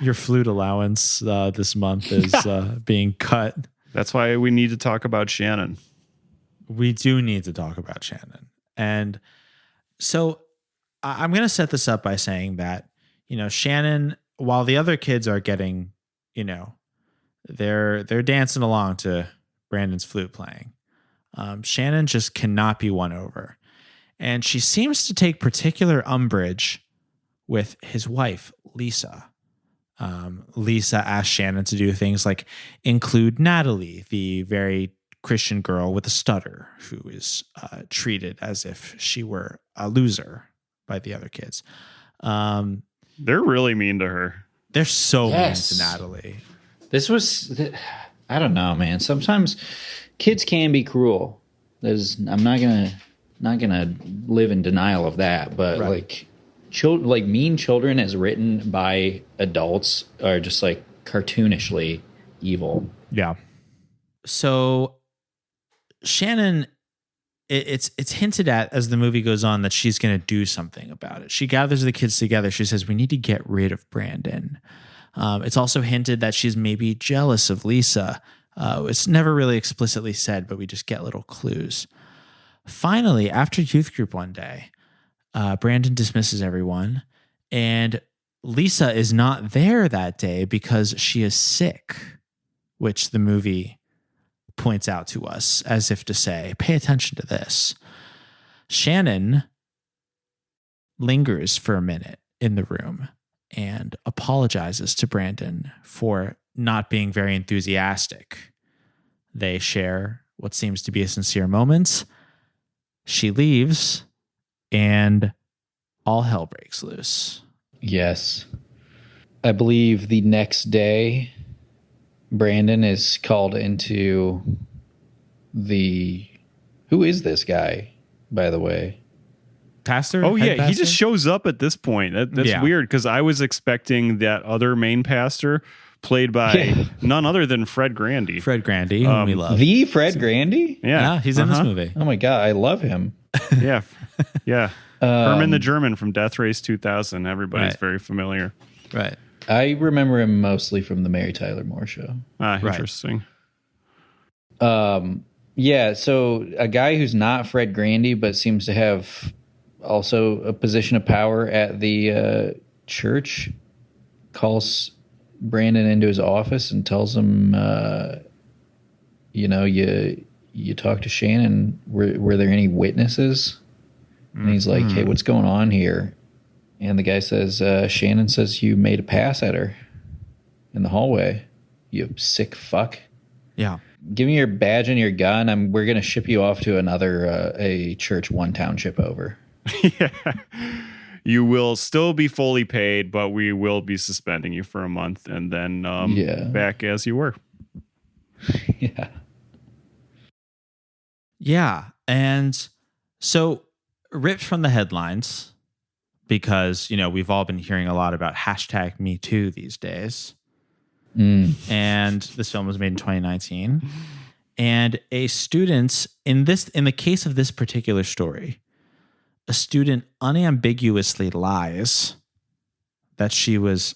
Your flute allowance this month is being cut. That's why we need to talk about Shannon. We do need to talk about Shannon. And so I'm going to set this up by saying that, Shannon, while the other kids are getting, they're dancing along to Brandon's flute playing, Shannon just cannot be won over. And she seems to take particular umbrage with his wife, Lisa. Lisa asked Shannon to do things like include Natalie, the very Christian girl with a stutter who is treated as if she were a loser by the other kids. They're really mean to her. They're so mean to Natalie. This was, I don't know, man. Sometimes kids can be cruel. I'm not gonna live in denial of that, but like mean children as written by adults are just like cartoonishly evil. Yeah. So Shannon, it's hinted at as the movie goes on that she's going to do something about it. She gathers the kids together. She says, we need to get rid of Brandon. It's also hinted that she's maybe jealous of Lisa. It's never really explicitly said, but we just get little clues. Finally, after youth group one day, Brandon dismisses everyone, and Lisa is not there that day because she is sick, which the movie points out to us as if to say, pay attention to this. Shannon lingers for a minute in the room and apologizes to Brandon for not being very enthusiastic. They share what seems to be a sincere moment. she leaves, and all hell breaks loose. Yes. I believe the next day, Brandon is called into the... Who is this guy, by the way? Pastor? Oh, yeah. Pastor? He just shows up at this point. That's weird because I was expecting that other main pastor played by none other than Fred Grandy. Fred Grandy, whom we love. The Fred Grandy? Yeah, he's in this movie. Oh, my God. I love him. Yeah. Yeah. Herman the German from Death Race 2000. Everybody's very familiar. Right. I remember him mostly from the Mary Tyler Moore Show. Interesting. Yeah, so a guy who's not Fred Grandy but seems to have also a position of power at the church calls Brandon into his office and tells him, you talked to Shannon. Were there any witnesses? And he's like, hey, what's going on here? And the guy says, Shannon says you made a pass at her in the hallway. You sick fuck. Yeah. Give me your badge and your gun. We're going to ship you off to another a church one township over. Yeah. You will still be fully paid, but we will be suspending you for a month and then back as you were. Yeah. Yeah. And so ripped from the headlines, because, we've all been hearing a lot about #MeToo these days. And this film was made in 2019. And a student, in the case of this particular story, a student unambiguously lies that she was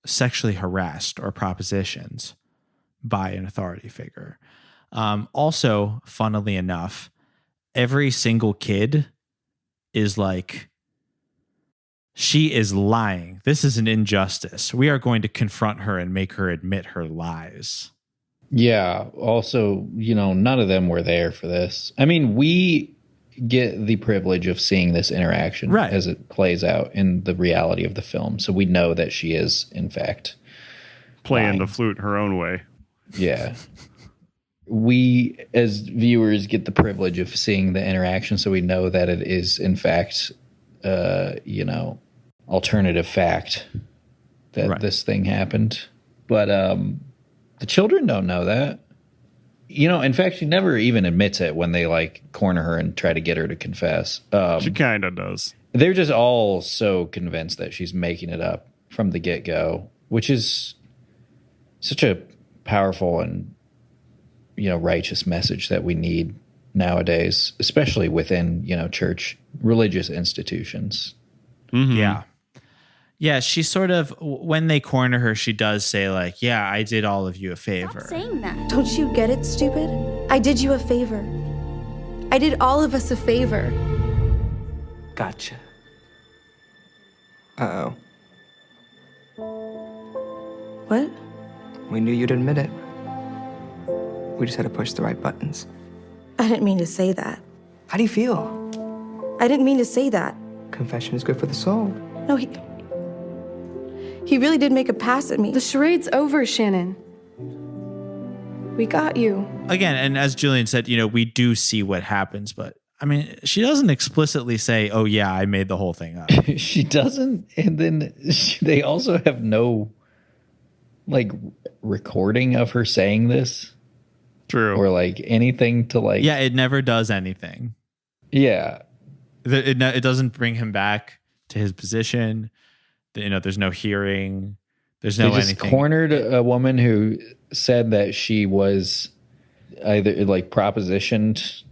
sexually harassed or propositioned by an authority figure. Also, funnily enough, every single kid is like, she is lying. This is an injustice. We are going to confront her and make her admit her lies. Yeah. Also, none of them were there for this. I mean, we get the privilege of seeing this interaction as it plays out in the reality of the film. So we know that she is, in fact, playing lying. the flute her own way. Yeah. We, as viewers, get the privilege of seeing the interaction. So we know that it is, in fact, alternative fact that this thing happened. But the children don't know that. In fact, she never even admits it when they corner her and try to get her to confess. She kind of does. They're just all so convinced that she's making it up from the get-go, which is such a powerful and righteous message that we need nowadays, especially within church religious institutions. Mm-hmm. Yeah, she sort of, when they corner her, she does say yeah, I did all of you a favor. Stop saying that. Don't you get it, stupid? I did you a favor. I did all of us a favor. Gotcha. Uh-oh. What? We knew you'd admit it. We just had to push the right buttons. I didn't mean to say that. How do you feel? I didn't mean to say that. Confession is good for the soul. No, he really did make a pass at me. The charade's over, Shannon. We got you. Again, and as Julian said, we do see what happens, but I mean, she doesn't explicitly say, oh yeah, I made the whole thing up. She doesn't. And then they also have no recording of her saying this. True. Or anything to Yeah, it never does anything. Yeah. It doesn't bring him back to his position. There's no hearing. There's no anything. They just cornered a woman who said that she was either propositioned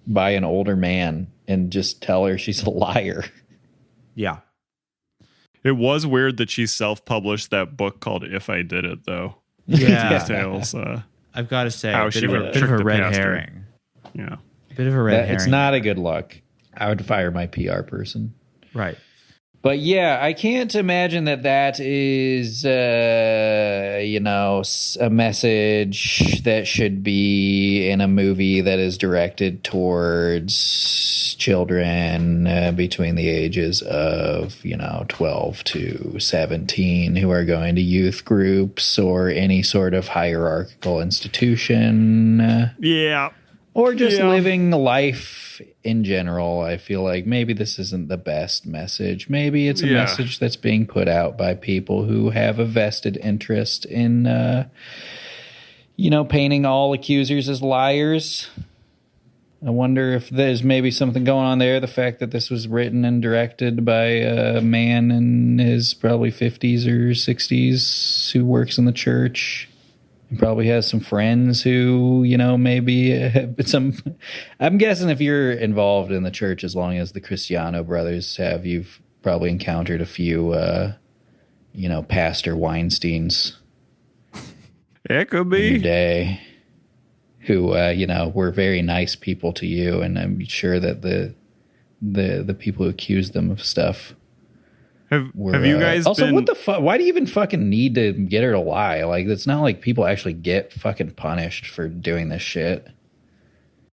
by an older man and just tell her she's a liar. Yeah. It was weird that she self-published that book called If I Did It, though. Yeah. Details. I've got to say, how a she bit would of a red pastor. herring. Yeah. Bit of a red herring. It's not a good look. I would fire my PR person. Right. But yeah, I can't imagine that is, a message that should be in a movie that is directed towards children between the ages of, 12 to 17 who are going to youth groups or any sort of hierarchical institution. Yeah. Or just living life life in general, I feel like maybe this isn't the best message. Maybe it's a message that's being put out by people who have a vested interest in, painting all accusers as liars. I wonder if there's maybe something going on there. The fact that this was written and directed by a man in his probably 50s or 60s who works in the church. He probably has some friends who, maybe I'm guessing if you're involved in the church as long as the Christiano brothers have, you've probably encountered a few, Pastor Weinsteins. It could be. In your day. Who, were very nice people to you, and I'm sure that the people who accused them of stuff have you guys also, been... what the fuck? Why do you even fucking need to get her to lie? Like, it's not like people actually get fucking punished for doing this shit.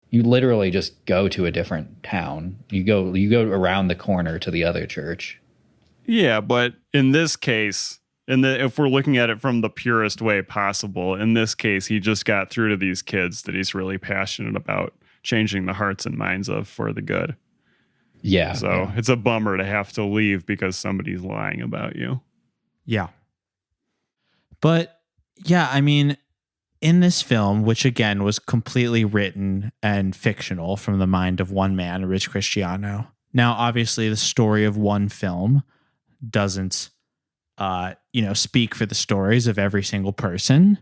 You literally just go to a different town. You go around the corner to the other church. Yeah, but in this case... if we're looking at it from the purest way possible, in this case, he just got through to these kids that he's really passionate about changing the hearts and minds of for the good. Yeah. So it's a bummer to have to leave because somebody's lying about you. Yeah. But yeah, I mean, in this film, which again was completely written and fictional from the mind of one man, Rich Christiano. Now, obviously, the story of one film doesn't speak for the stories of every single person.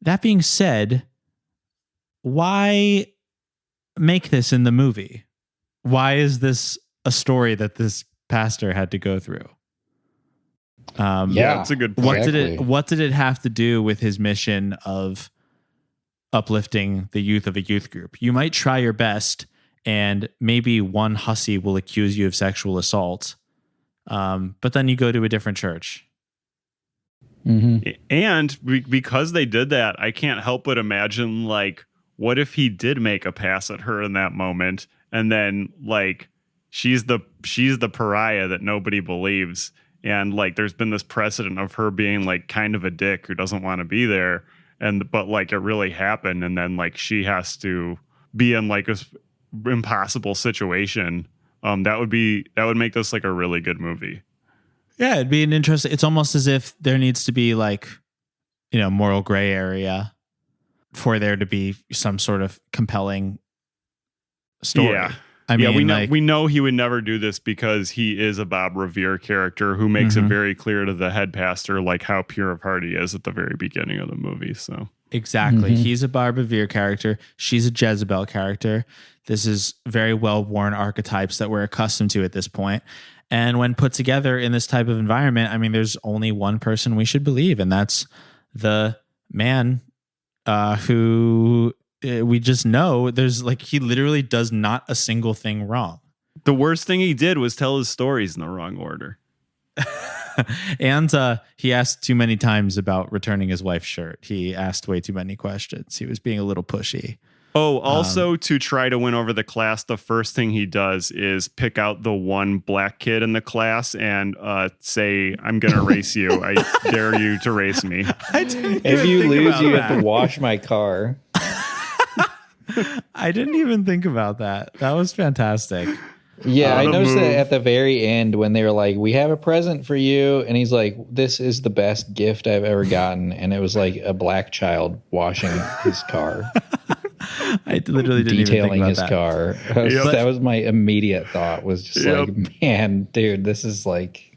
That being said, why make this in the movie? Why is this a story that this pastor had to go through? That's a good point. What did it have to do with his mission of uplifting the youth of a youth group? You might try your best, and maybe one hussy will accuse you of sexual assault. But then you go to a different church. Mm-hmm. And because they did that, I can't help but imagine, like, what if he did make a pass at her in that moment, and then, like, she's the pariah that nobody believes, and, like, there's been this precedent of her being, like, kind of a dick who doesn't want to be there, but like it really happened, and then, like, she has to be in, like, this impossible situation. That would make this like a really good movie. Yeah, it'd be an interesting. It's almost as if there needs to be, like, moral gray area for there to be some sort of compelling story. Yeah. I mean, we know he would never do this because he is a Bob Revere character who makes it very clear to the head pastor, like, how pure of heart he is at the very beginning of the movie. So exactly. He's a Bob Revere character. She's a Jezebel character. This is very well-worn archetypes that we're accustomed to at this point. And when put together in this type of environment, I mean, there's only one person we should believe, and that's the man who we just know there's, like, he literally does not a single thing wrong. The worst thing he did was tell his stories in the wrong order. And he asked too many times about returning his wife's shirt. He asked way too many questions. He was being a little pushy. Oh, also, to try to win over the class, the first thing he does is pick out the one black kid in the class and say, "I'm going to race you. I dare you to race me." If you lose, you have to wash my car. I didn't even think about that. That was fantastic. Yeah, I noticed that at the very end when they were like, "We have a present for you," and he's like, "This is the best gift I've ever gotten," and it was like a black child washing his car. I literally didn't detailing even think about his car. That was my immediate thought. Was just like, man, dude, this is like,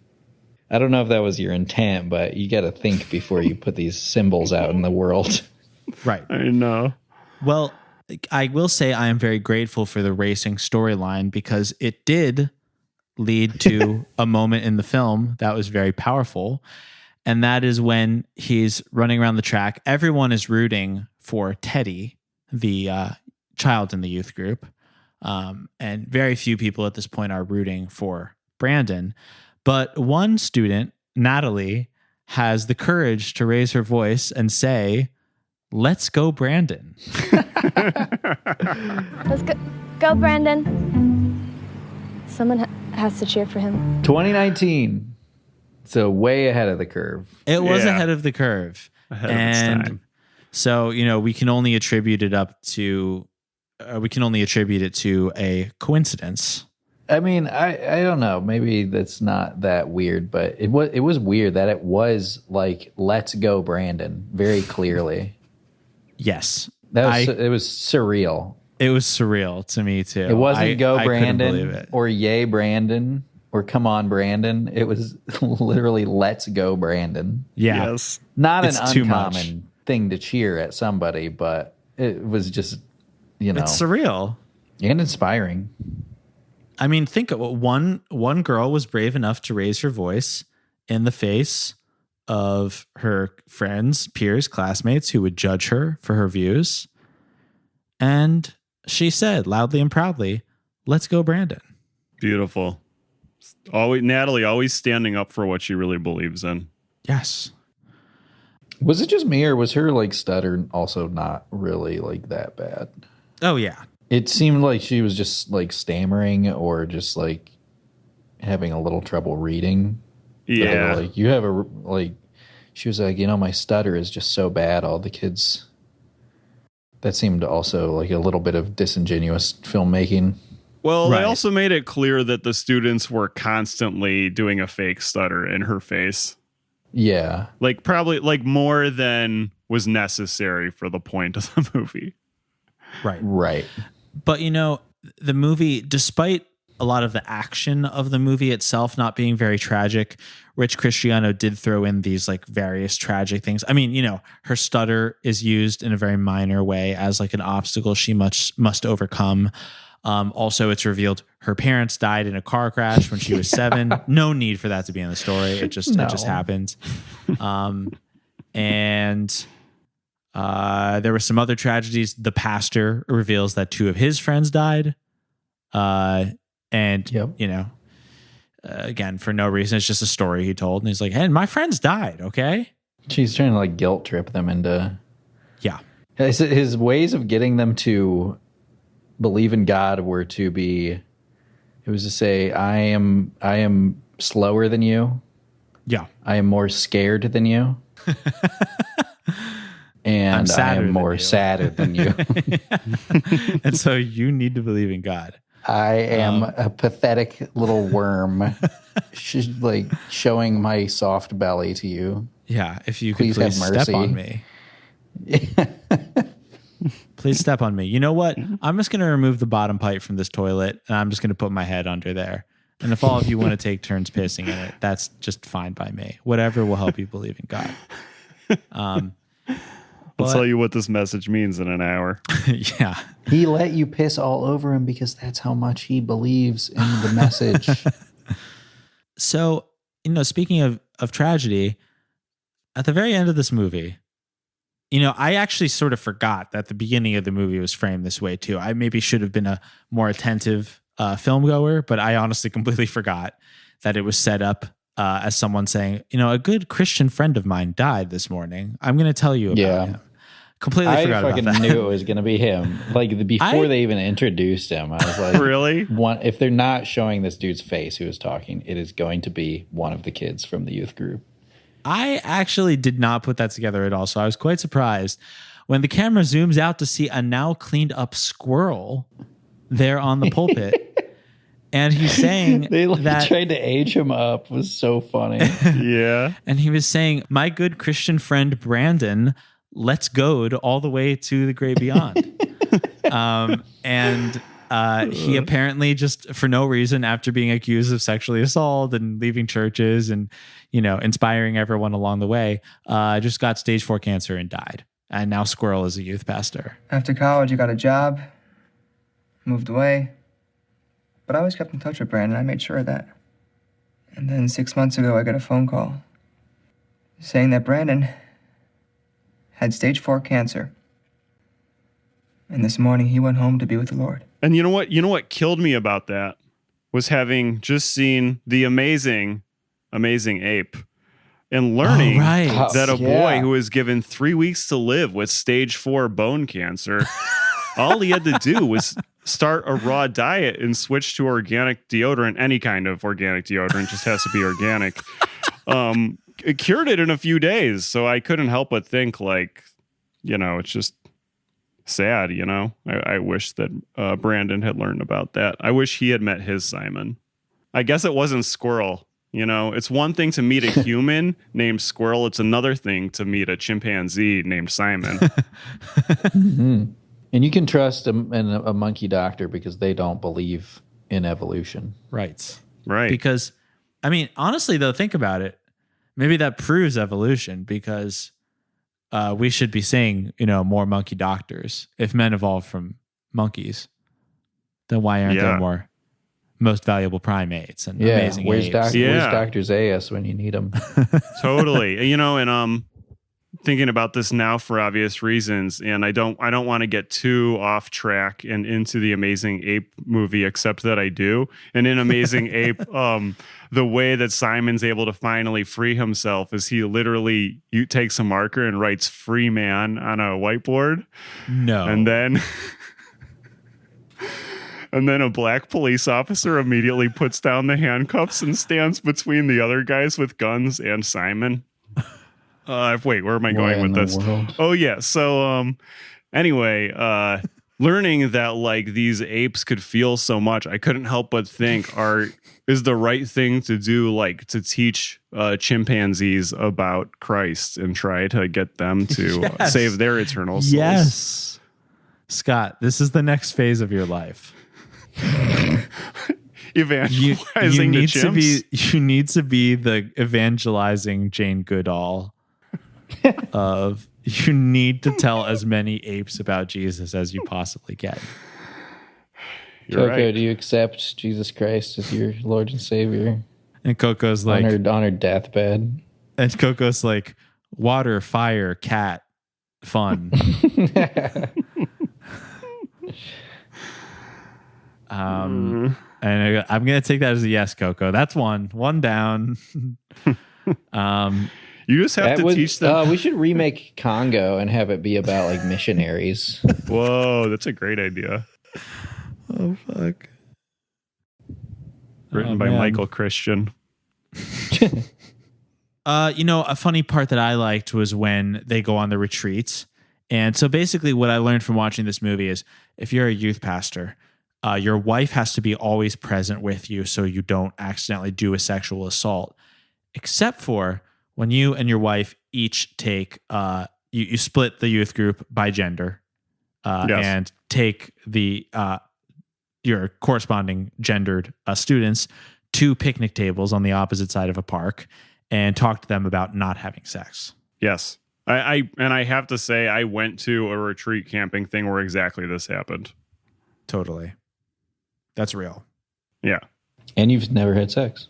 I don't know if that was your intent, but you got to think before you put these symbols out in the world. Right. I know. Well, I will say I am very grateful for the racing storyline because it did lead to a moment in the film that was very powerful. And that is when he's running around the track. Everyone is rooting for Teddy, the child in the youth group. And very few people at this point are rooting for Brandon. But one student, Natalie, has the courage to raise her voice and say, "Let's go, Brandon." Let's go, Brandon. Someone has to cheer for him. 2019. So way ahead of the curve. It was ahead of the curve. Ahead of its time. So, we can only attribute it up to we can only attribute it to a coincidence. I mean, I don't know. Maybe that's not that weird, but it was weird that it was like, let's go, Brandon, very clearly. Yes. It was surreal. It was surreal to me, too. It wasn't go, I couldn't believe Brandon, it. or yay, Brandon, or come on, Brandon. It was literally, let's go, Brandon. Yeah. Yes. Not It's an too uncommon thing to cheer at somebody, but it was just, It's surreal. And inspiring. I mean, think of one girl was brave enough to raise her voice in the face of her friends, peers, classmates who would judge her for her views. And she said loudly and proudly, "Let's go, Brandon." Beautiful. Natalie always standing up for what she really believes in. Yes. Was it just me, or was her like stutter also not really like that bad? Oh, yeah. It seemed like she was just like stammering or just like having a little trouble reading. Yeah. Like she was like, my stutter is just so bad. All the kids. That seemed also like a little bit of disingenuous filmmaking. Well, They also made it clear that the students were constantly doing a fake stutter in her face. Yeah. Like probably like more than was necessary for the point of the movie. Right. But, the movie, despite a lot of the action of the movie itself not being very tragic, Rich Christiano did throw in these like various tragic things. I mean, her stutter is used in a very minor way as like an obstacle she must overcome. Also, it's revealed her parents died in a car crash when she was 7. No need for that to be in the story. It just happened. And there were some other tragedies. The pastor reveals that 2 of his friends died. Again, for no reason. It's just a story he told. And he's like, "Hey, my friends died, okay?" She's trying to like guilt trip them into... Yeah. His ways of getting them to believe in God were to be... It was to say, I am slower than you. Yeah. I am more scared than you. And I am more sadder than you. And so you need to believe in God. I am a pathetic little worm. She's like showing my soft belly to you. Yeah, if you could please step on me. Please step on me. You know what? I'm just going to remove the bottom pipe from this toilet, and I'm just going to put my head under there. And if all of you want to take turns pissing in it, that's just fine by me. Whatever will help you believe in God. I'll tell you what this message means in an hour. Yeah. He let you piss all over him because that's how much he believes in the message. So, speaking of tragedy, at the very end of this movie, I actually sort of forgot that the beginning of the movie was framed this way too. I maybe should have been a more attentive film goer, but I honestly completely forgot that it was set up as someone saying, a good Christian friend of mine died this morning. I'm going to tell you about him. Completely forgot about that. I fucking knew it was going to be him. Like before they even introduced him, I was like, really? If they're not showing this dude's face who is talking, it is going to be one of the kids from the youth group. I actually did not put that together at all. So I was quite surprised when the camera zooms out to see a now cleaned up Squirrel there on the pulpit. And he's saying they that tried to age him up. It was so funny. Yeah. And he was saying, "My good Christian friend Brandon, let's go to all the way to the great beyond." He apparently just for no reason, after being accused of sexually assault and leaving churches and, inspiring everyone along the way, just got stage 4 cancer and died. And now Squirrel is a youth pastor. After college, I got a job, moved away. But I always kept in touch with Brandon. I made sure of that. And then 6 months ago, I got a phone call saying that Brandon had stage 4 cancer. And this morning, he went home to be with the Lord. And you know what? You know what killed me about that was having just seen the amazing Ape and learning that a boy who was given 3 weeks to live with stage 4 bone cancer, all he had to do was start a raw diet and switch to organic deodorant. Any kind of organic deodorant, just has to be organic. It cured it in a few days. So I couldn't help but think it's just, sad, you know. I wish that Brandon had learned about that. I wish he had met his Simon. I guess it wasn't Squirrel. You know, it's one thing to meet a human named Squirrel. It's another thing to meet a chimpanzee named Simon. Mm-hmm. And you can trust a monkey doctor because they don't believe in evolution. Right. Right. Because, I mean, honestly, though, think about it. Maybe that proves evolution because we should be seeing, you know, more monkey doctors. If men evolved from monkeys, then why aren't there more most valuable primates and amazing apes? Where's Dr. Zayas when you need him? Totally. You know, and thinking about this now for obvious reasons, and I don't want to get too off track and into the Amazing Ape movie, except that I do. And in Amazing Ape, the way that Simon's able to finally free himself is he literally takes a marker and writes "free man" on a whiteboard. No. And then a black police officer immediately puts down the handcuffs and stands between the other guys with guns and Simon. Wait, where am I going with this? Oh yeah. So anyway, learning that like these apes could feel so much, I couldn't help but think is the right thing to do, like to teach chimpanzees about Christ and try to get them to save their eternal souls. Yes. Scott, this is the next phase of your life. Evangelizing the chimps. You need to be the evangelizing Jane Goodall of you need to tell as many apes about Jesus as you possibly can. Coco, right. Do you accept Jesus Christ as your Lord and Savior? And Coco's like on her deathbed. And Coco's like water, fire, cat, fun. And I'm gonna take that as a yes, Coco. That's one down. You just have to teach them. We should remake Congo and have it be about like missionaries. Whoa, that's a great idea. Oh fuck! Written by Michael Christian. You know, a funny part that I liked was when they go on the retreats. And so basically what I learned from watching this movie is if you're a youth pastor, your wife has to be always present with you so you don't accidentally do a sexual assault, except for when you and your wife each take, you split the youth group by gender and take the your corresponding gendered students to picnic tables on the opposite side of a park and talk to them about not having sex. Yes. I have to say, I went to a retreat camping thing where exactly this happened. Totally. That's real. Yeah. And you've never had sex.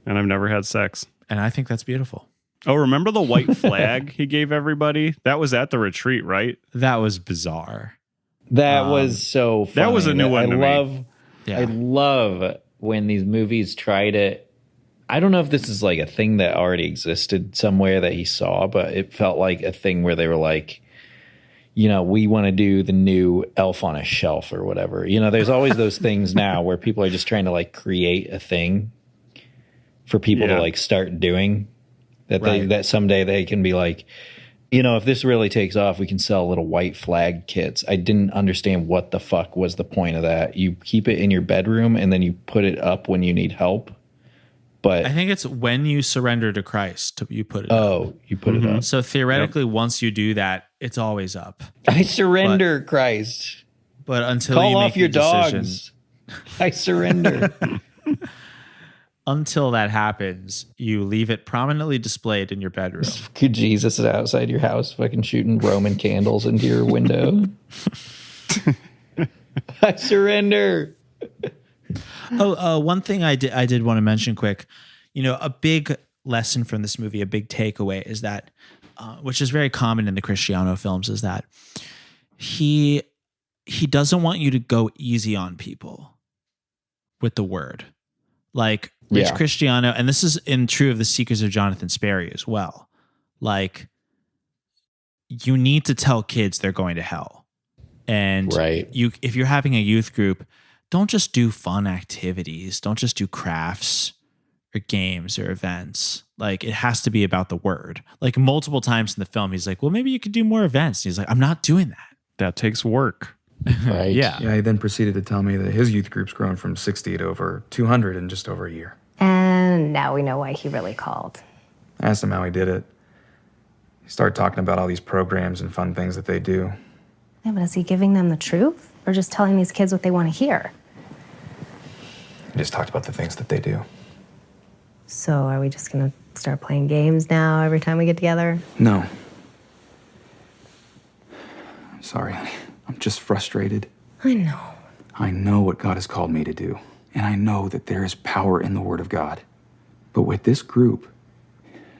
And I've never had sex. And I think that's beautiful. Oh, remember the white flag he gave everybody? That was at the retreat, right? That was bizarre. That was so funny. That was a new one to me. I love when these movies try to... I don't know if this is like a thing that already existed somewhere that he saw, but it felt like a thing where they were like, you know, we want to do the new Elf on a Shelf or whatever. You know, there's always those things now where people are just trying to like create a thing for people to like start doing that that someday they can be like, you know, if this really takes off, we can sell little white flag kits. I didn't understand what the fuck was the point of that. You keep it in your bedroom and then you put it up when you need help. But I think it's when you surrender to Christ, you put it up. Oh, you put it up. So theoretically, once you do that, it's always up. I surrender, Christ. But until call you off make your the decision, dogs, I surrender. Until that happens, you leave it prominently displayed in your bedroom. Jesus is outside your house, fucking shooting Roman candles into your window. I surrender. One thing I did want to mention quick. You know, a big lesson from this movie, a big takeaway is that, which is very common in the Christiano films, is that he doesn't want you to go easy on people with the word. Like Rich Christiano, and this is true of the Secrets of Jonathan Sperry as well. Like, you need to tell kids they're going to hell. And if you're having a youth group, don't just do fun activities. Don't just do crafts or games or events. Like, it has to be about the word. Like, multiple times in the film, he's like, well, maybe you could do more events. And he's like, I'm not doing that. that takes work. Right. Yeah. Yeah, he then proceeded to tell me that his youth group's grown from 60 to over 200 in just over a year. And now we know why he really called. I asked him how he did it. He started talking about all these programs and fun things that they do. Yeah, but is he giving them the truth or just telling these kids what they want to hear? He just talked about the things that they do. So are we just going to start playing games now every time we get together? No. I'm sorry, honey. I'm just frustrated. I know. I know what God has called me to do, and I know that there is power in the Word of God. But with this group,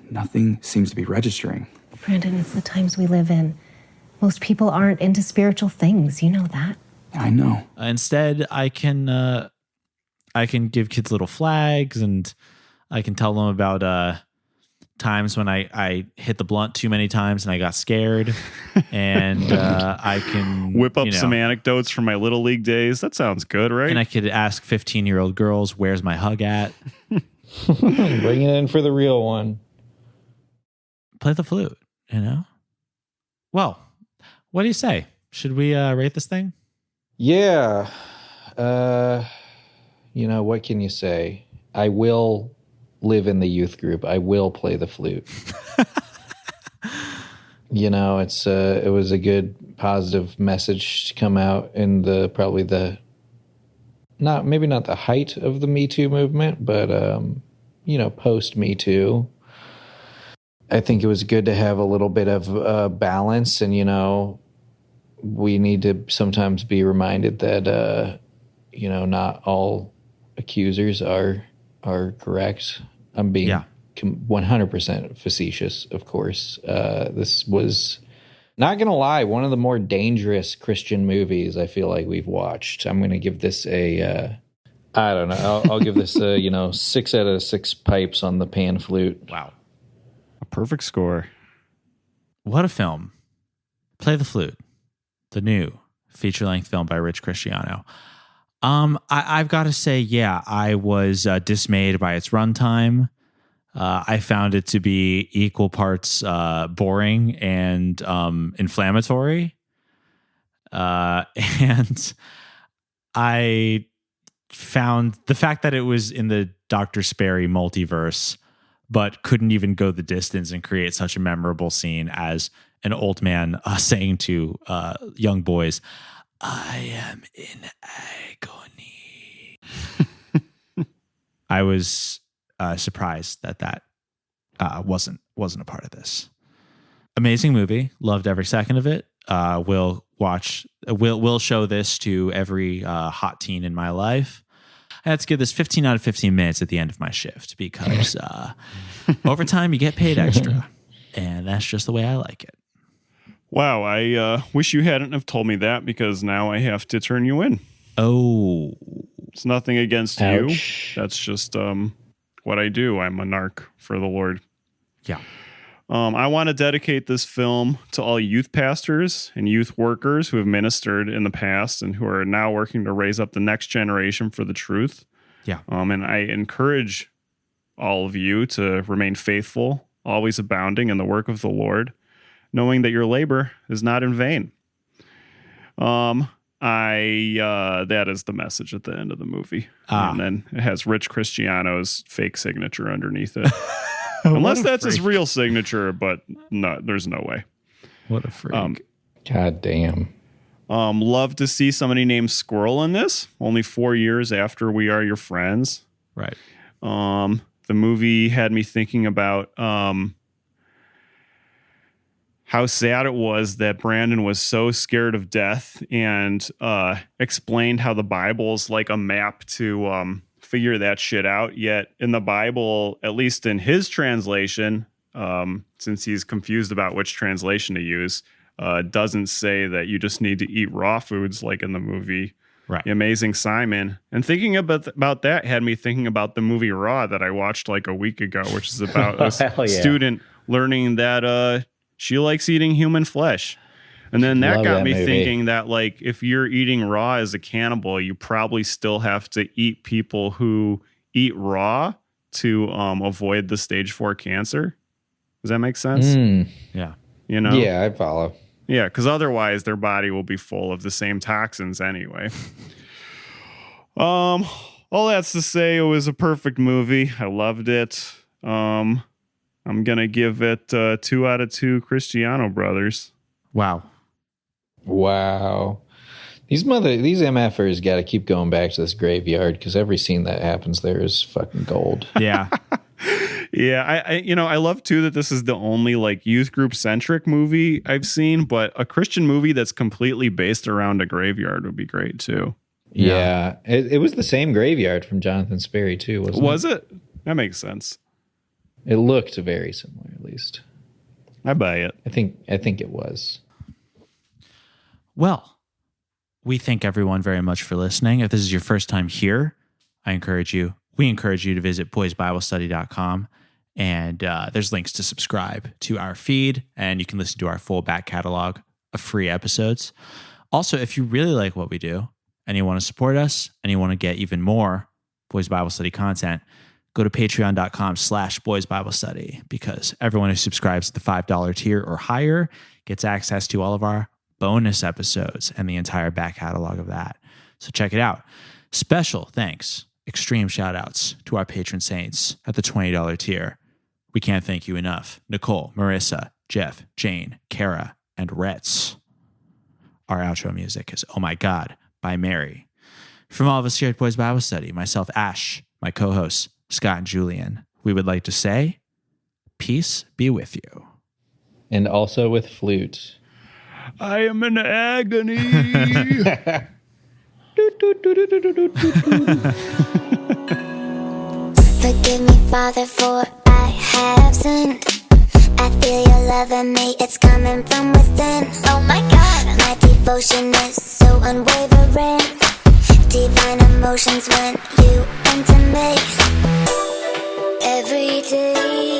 nothing seems to be registering. Brandon, it's the times we live in. Most people aren't into spiritual things. You know that. I know. Instead, I can give kids little flags, and I can tell them about times when I hit the blunt too many times and I got scared. And I can whip up some anecdotes from my Little League days. That sounds good, right? And I could ask 15-year-old girls, where's my hug at? Bring it in for the real one. Play the flute, you know? Well, what do you say? Should we rate this thing? Yeah. What can you say? I will live in the youth group. I will play the flute. It was a good positive message to come out in maybe not the height of the Me Too movement, but post Me Too. I think it was good to have a little bit of balance, and we need to sometimes be reminded that not all accusers are correct. I'm being 100% facetious, of course. This was, not going to lie, one of the more dangerous Christian movies I feel like we've watched. I'm going to give this I don't know. I'll give this 6 out of 6 pipes on the pan flute. Wow. A perfect score. What a film. Play the Flute, the new feature-length film by Rich Christiano. I've got to say, I was dismayed by its runtime. I found it to be equal parts boring and inflammatory. And I found the fact that it was in the Dr. SPERRY multiverse, but couldn't even go the distance and create such a memorable scene as an old man saying to young boys, I am in agony. I was surprised that wasn't a part of this. Amazing movie. Loved every second of it. We'll show this to every hot teen in my life. I had to give this 15 out of 15 minutes at the end of my shift because overtime you get paid extra, and that's just the way I like it. Wow, I wish you hadn't have told me that because now I have to turn you in. Oh. It's nothing against Ouch. you. That's just what I do. I'm a narc for the Lord. Yeah. I want to dedicate this film to all youth pastors and youth workers who have ministered in the past and who are now working to raise up the next generation for the truth. Yeah. And I encourage all of you to remain faithful, always abounding in the work of the Lord, knowing that your labor is not in vain. That is the message at the end of the movie. And then it has Rich Christiano's fake signature underneath it. Unless that's his real signature, but no, there's no way. What a freak. God damn. Love to see somebody named Squirrel in this. Only 4 years after We Are Your Friends. Right. The movie had me thinking about how sad it was that Brandon was so scared of death and explained how the Bible's like a map to figure that shit out. Yet in the Bible, at least in his translation, since he's confused about which translation to use, doesn't say that you just need to eat raw foods like in the movie Right. The Amazing Simon. And thinking about that had me thinking about the movie Raw that I watched like a week ago, which is about a student learning that she likes eating human flesh. And then that got me thinking that, like, if you're eating raw as a cannibal, you probably still have to eat people who eat raw to avoid the stage 4 cancer. Does that make sense? Yeah. You know? Yeah, I follow. Yeah, because otherwise their body will be full of the same toxins anyway. All that's to say, it was a perfect movie. I loved it. I'm gonna give it 2 out of 2 Christiano brothers. Wow. These MFers got to keep going back to this graveyard because every scene that happens there is fucking gold. Yeah. Yeah, I love too that this is the only like youth group centric movie I've seen, but a Christian movie that's completely based around a graveyard would be great too. Yeah. It was the same graveyard from Jonathan Sperry too, wasn't it? Was it? That makes sense. It looked very similar, at least. I buy it. I think it was. Well, we thank everyone very much for listening. If this is your first time here, we encourage you to visit boysbiblestudy.com, and there's links to subscribe to our feed, and you can listen to our full back catalog of free episodes. Also, if you really like what we do and you want to support us and you want to get even more Boys Bible Study content, go to patreon.com/boysbiblestudy, because everyone who subscribes to the $5 tier or higher gets access to all of our bonus episodes and the entire back catalog of that. So check it out. Special thanks, extreme shout outs to our patron saints at the $20 tier. We can't thank you enough. Nicole, Marissa, Jeff, Jane, Kara, and Retz. Our outro music is Oh My God by Mary. From all of us here at Boys Bible Study, myself, Ash, my co-hosts, Scott and Julian, we would like to say, peace be with you. And also with Flute. I am in agony. Forgive me, Father, for I have sinned. I feel your love in me, it's coming from within. Oh my God, my devotion is so unwavering. Divine emotions when you enter me. Every day